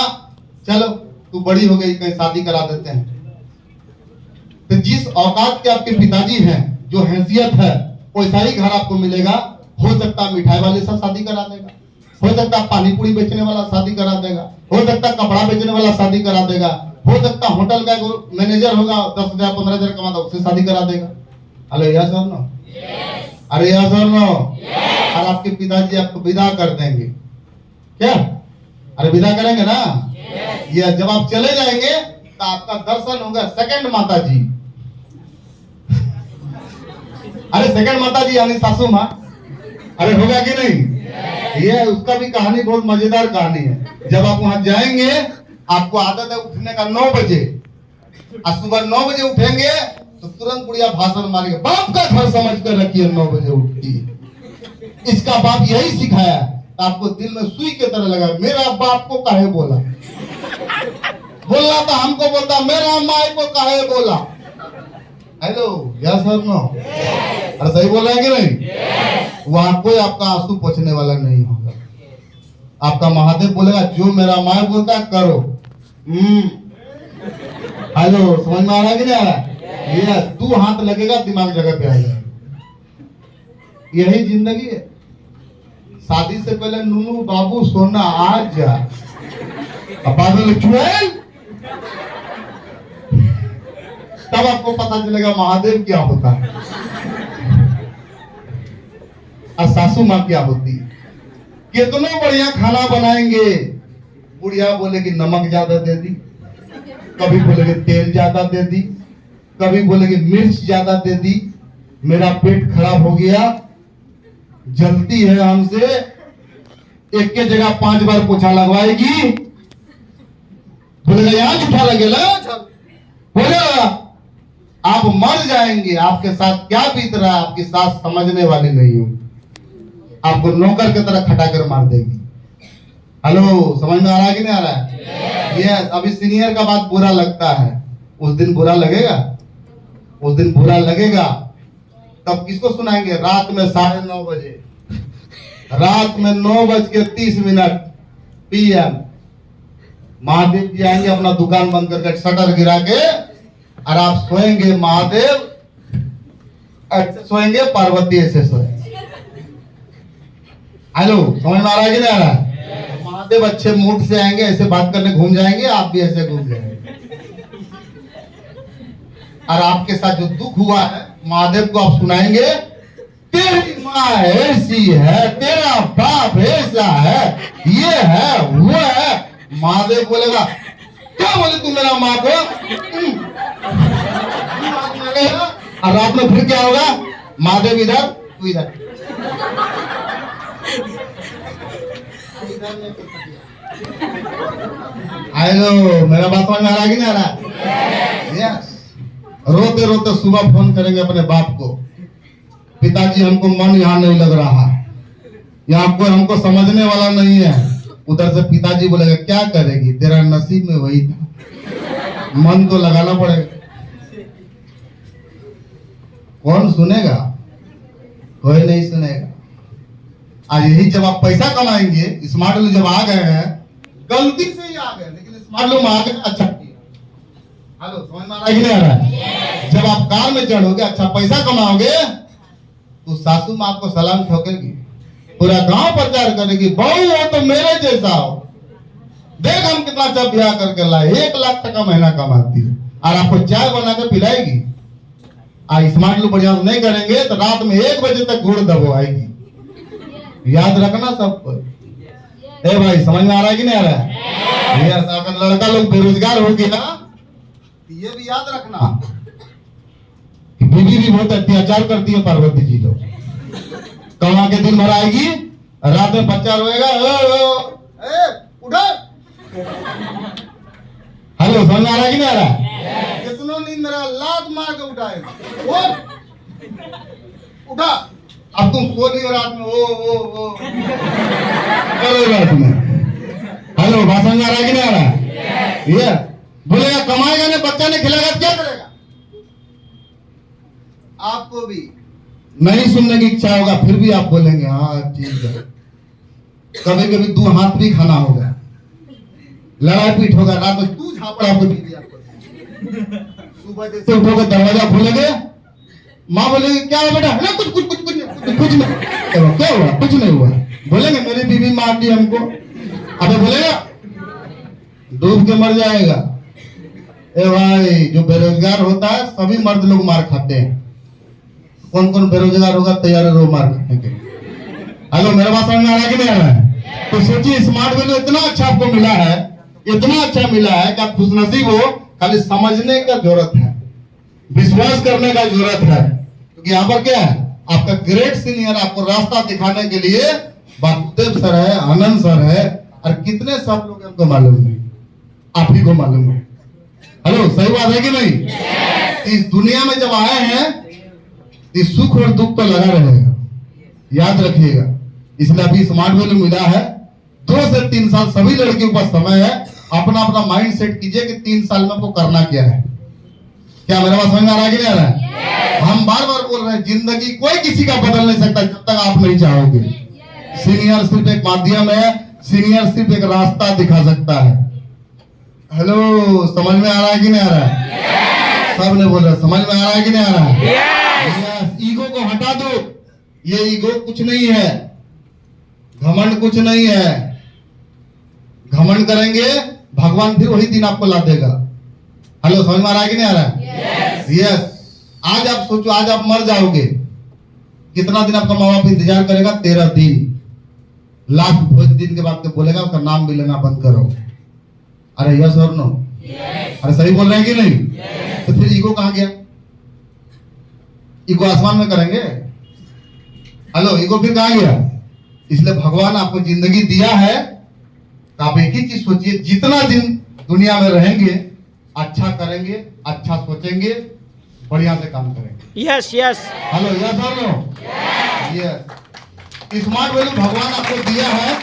चलो तू बड़ी हो गई, कहीं शादी करा देते हैं। तो जिस औकात के आपके पिताजी हैं, जो हैसियत है, वैसा ही घर आपको मिलेगा। हो सकता है मिठाई वाले से शादी करा देगा, हो सकता है पानी पूरी बेचने वाला शादी करा देगा, हो सकता है कपड़ा बेचने वाला शादी करा देगा, हो सकता है होटल का मैनेजर होगा 10,000 15,000 कमाता, उससे शादी करा देगा। अरे यस और नो? अरे यस और नो? और आपके पिताजी आपको विदा कर देंगे क्या? अरे विदा करेंगे ना? ये जब आप चले जाएंगे तो आपका दर्शन होगा सेकंड माता जी। अरे सेकंड माता जी यानी सासू माँ। अरे होगा कि नहीं? ये उसका भी कहानी बहुत मजेदार कहानी है। जब आप वहां जाएंगे, आपको आदत है उठने का 9 बजे, और सुबह 9 बजे उठेंगे तो तुरंत बुढ़िया भाषण मारेंगे, बाप का घर समझ कर रखिए 9 बजे उठती है। इसका बाप यही सिखाया, आपको दिल में सुई के तरह लगा, मेरा बाप को काहे बोला? बोलना था हमको, बोलता मेरा माई को काहे बोला? हेलो, यस और नो? अरे सही बोल रहे हैं कि नहीं? वहां कोई आपका आंसू पोंछने वाला नहीं होगा। आपका महादेव बोलेगा जो मेरा माई बोलता करो। हेलो, समझ में आ रहा है कि नहीं आ रहा? ये 2 हाथ लगेगा, दिमाग जगह पे आ जाएगा। यही जिंदगी है। शादी से पहले नूनू बाबू सोना आज जा, बाद में चुड़ैल, तब आपको पता चलेगा महादेव क्या होता है और सासू माँ क्या होती है। कितना बढ़िया खाना बनाएंगे, बुढ़िया बोलेगी नमक ज्यादा दे दी, कभी बोलेगी तेल ज्यादा दे दी, कभी बोलेगी मिर्च ज्यादा दे दी, मेरा पेट खराब हो गया, जलती है हमसे, एक के जगह 5 बार पोछा लगवाएगी, बोलेगा यहाँ जूठा लगेगा, बोलेगा आप मर जाएंगे। आपके साथ क्या बीत रहा है आपकी सास समझने वाली नहीं हो, आपको नौकर की तरह खटा कर मार देगी। हेलो, समझ में आ रहा है कि नहीं आ रहा है? ये अभी सीनियर का बात बुरा लगता है, उस दिन बुरा लगेगा? उस दिन बुरा लगेगा, तब किसको सुनाएंगे? रात में 9:30 बजे, रात में 9:30 PM महादेव जी आएंगे अपना दुकान बंद करके, शटर गिरा के, और आप सोएंगे महादेव ऐसे सोएंगे, पार्वती ऐसे सोएंगे। हेलो, समझ में आ रहा है कि नहीं आ रहा है? महादेव अच्छे मूड से आएंगे, ऐसे बात करने घूम जाएंगे, आप भी ऐसे घूम जाएंगे। और आपके साथ जो दुख हुआ है महादेव को आप सुनाएंगे, तेरी माँ ऐसी है, तेरा बाप ऐसा है, ये है वो है। महादेव बोलेगा, क्या बोले तू मेरा माँ को? और रात में फिर क्या होगा? महादेव इधर, तू इधर। हेलो, मेरा बात समझ में आ रहा है कि नहीं आ रहा? यस। रोते रोते सुबह फोन करेंगे अपने बाप को, पिताजी हमको मन यहाँ नहीं लग रहा, यहाँ कोई हमको समझने वाला नहीं है। उधर से पिताजी बोलेगा, क्या करेगी, तेरा नसीब में वही था, मन तो लगाना पड़ेगा। कौन सुनेगा? कोई नहीं सुनेगा। आज यही जब आप पैसा कमाएंगे, स्मार्ट लोग जब आ गए हैं, गलती से ही आ गए, लेकिन स्मार्ट लोग आ गए, अच्छा किया। हेलो, समझ में आ रहा है कि नहीं आ रहा है? जब आप कार में चढ़ोगे, अच्छा पैसा कमाओगे, तो सासू माँ आपको सलाम ठोकेगी, पूरा गांव प्रचार करेगी, बहू हो तो मेरे जैसा हो, देख हम कितना अच्छा ब्याह करके लाए, 1 लाख टका महीना कमाती है, और आपको चाय बना के पिलाएगी। स्मार्ट लोग बढ़िया नहीं करेंगे तो रात में 1 बजे तक गुड़ दबो आएगी। याद रखना सबको। ए भाई, समझ में आ रहा है कि नहीं आ रहा है? अगर लड़का लोग बेरोजगार हो गया, ये भी याद रखना कि बीवी भी बहुत अत्याचार करती है पार्वती जी लोग। कमा के दिन भर आएगी, रात में बच्चा रोएगा, उठो। हेलो, समझ में आ रहा है कि नहीं आ रहा? कितनों नींद मेरा लात मार के उठाएगा, उठा। अब तुम सो रही हो रात में, ओ करो रात में। हेलो, बात समझ में आ रहा है कि नहीं आ रहा? ये बोलेगा कमाएगा नहीं, बच्चा नहीं खिलाएगा तो क्या करेगा? आपको भी नहीं सुनने की इच्छा होगा, फिर भी आप बोलेंगे हाँ ठीक है। कभी कभी 2 हाथ भी खाना होगा, लड़ाई पीट होगा, रात में तू झापड़ा हो दीदी आपको। सुबह जैसे उठोगे, दरवाजा खोलोगे, माँ बोलेगी क्या हुआ बेटा? ना कुछ नहीं। क्या हुआ? कुछ नहीं हुआ। बोलेंगे मेरी बीवी मारती हमको। अबे बोलेगा डूब के मर जाएगा। ए भाई, जो बेरोजगार होता है सभी मर्द लोग मार खाते हैं। कौन कौन बेरोजगार होगा, तैयार रहो मार खाने के। हेलो, मेरा बात समझ में आ रहा है कि नहीं आ रहा है? तो सोचिए, स्मार्ट वैल्यू इतना अच्छा आपको मिला है, इतना अच्छा मिला है कि आप खुशनसीब हो। खाली समझने का जरूरत है, विश्वास करने का जरूरत है। क्योंकि यहाँ पर क्या है, आपका ग्रेट सीनियर आपको रास्ता दिखाने के लिए वासुदेव सर है, आनंद सर है, और कितने सब लोग हमको मालूम नहीं, आप ही को मालूम है। हेलो, सही बात है कि नहीं? इस दुनिया में जब आए हैं, इस सुख और दुख तो लगा रहेगा, याद रखिएगा। इसलिए अभी स्मार्ट वैल्यू मिला है। 2 से 3 साल सभी लड़कियों का समय है। अपना अपना माइंड सेट कीजिए कि 3 साल में आपको करना क्या है। क्या मेरा बात समझ में आ रहा है कि नहीं आ रहा है? हम बार बार बोल रहे हैं, जिंदगी कोई किसी का बदल नहीं सकता जब तक आप नहीं चाहोगे। सीनियर सिर्फ एक माध्यम है, सीनियर सिर्फ एक रास्ता दिखा सकता है। हेलो, समझ में आ रहा है कि नहीं आ रहा है? सब ने बोला समझ में आ रहा है कि नहीं आ रहा है? ईगो को हटा दो। ये ईगो कुछ नहीं है, घमंड कुछ नहीं है। घमंड करेंगे, भगवान फिर वही दिन आपको ला देगा। हेलो, समझ में आ रहा है कि नहीं आ रहा है? यस। आज आप सोचो, आज आप मर जाओगे, कितना दिन आपका माँ बाप इंतजार करेगा? 13 दिन। लास्ट भोज दिन के बाद तो बोलेगा उसका नाम भी लेना बंद करो। अरे यस और नो? अरे सही बोल रहे हैं कि नहीं? तो फिर ईगो कहां गया? ईगो आसमान में करेंगे। हेलो, ईगो फिर कहां गया? इसलिए भगवान आपको जिंदगी दिया है, तो आप एक ही चीज सोचिए, जितना दिन दुनिया में रहेंगे अच्छा करेंगे, अच्छा सोचेंगे, बढ़िया से काम करेंगे। Yes yes. हेलो, यस और नो? यस। स्मार्ट वैल्यू भगवान आपको दिया है।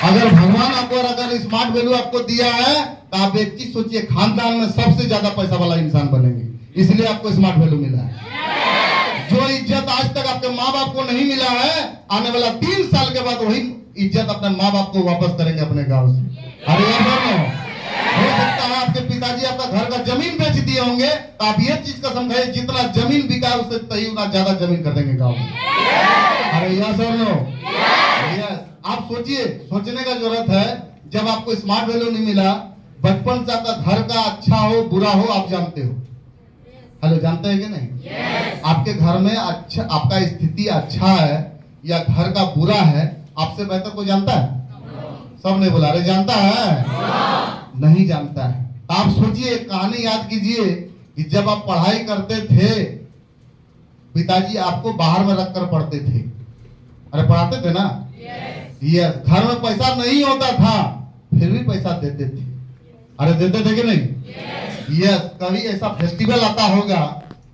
अगर भगवान आपको, अगर स्मार्ट वैल्यू आपको दिया है, तो आप एक चीज सोचिए, खानदान में सबसे ज्यादा पैसा वाला इंसान बनेंगे, इसलिए आपको स्मार्ट वैल्यू मिला है। जो इज्जत आज तक आपके माँ बाप को नहीं मिला है, आने वाला 3 साल के बाद वही इज्जत अपने माँ बाप को वापस करेंगे अपने गांव से। अरे यार हो सकता है आपके पिताजी आपका घर का जमीन बेच दिए होंगे, तो आप ये चीज का समझाइए, जितना जमीन बिका है उससे कई गुना ज्यादा जमीन कर देंगे गांव में। अरे यस और नो? यस। आप सोचिए, सोचने का जरूरत है। जब आपको स्मार्ट वैल्यू नहीं मिला, बचपन से आपका घर का अच्छा हो बुरा हो आप जानते हो। हेलो, जानते हैं कि नहीं? आपके घर में अच्छा, आपका स्थिति अच्छा है या घर का बुरा है, आपसे बेहतर कोई जानता है? सब ने बोला, अरे जानता है? नहीं जानता है। आप सोचिए, एक कहानी याद कीजिए कि जब आप पढ़ाई करते थे, पिताजी आपको बाहर में रखकर पढ़ते थे। अरे पढ़ाते थे ना? यस। घर में पैसा नहीं होता था, फिर भी पैसा देते थे। अरे देते थे कि नहीं? यस। कभी ऐसा फेस्टिवल आता होगा,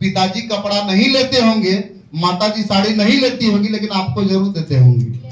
पिताजी कपड़ा नहीं लेते होंगे, माताजी साड़ी नहीं लेती होगी, लेकिन आपको जरूर देते होंगे।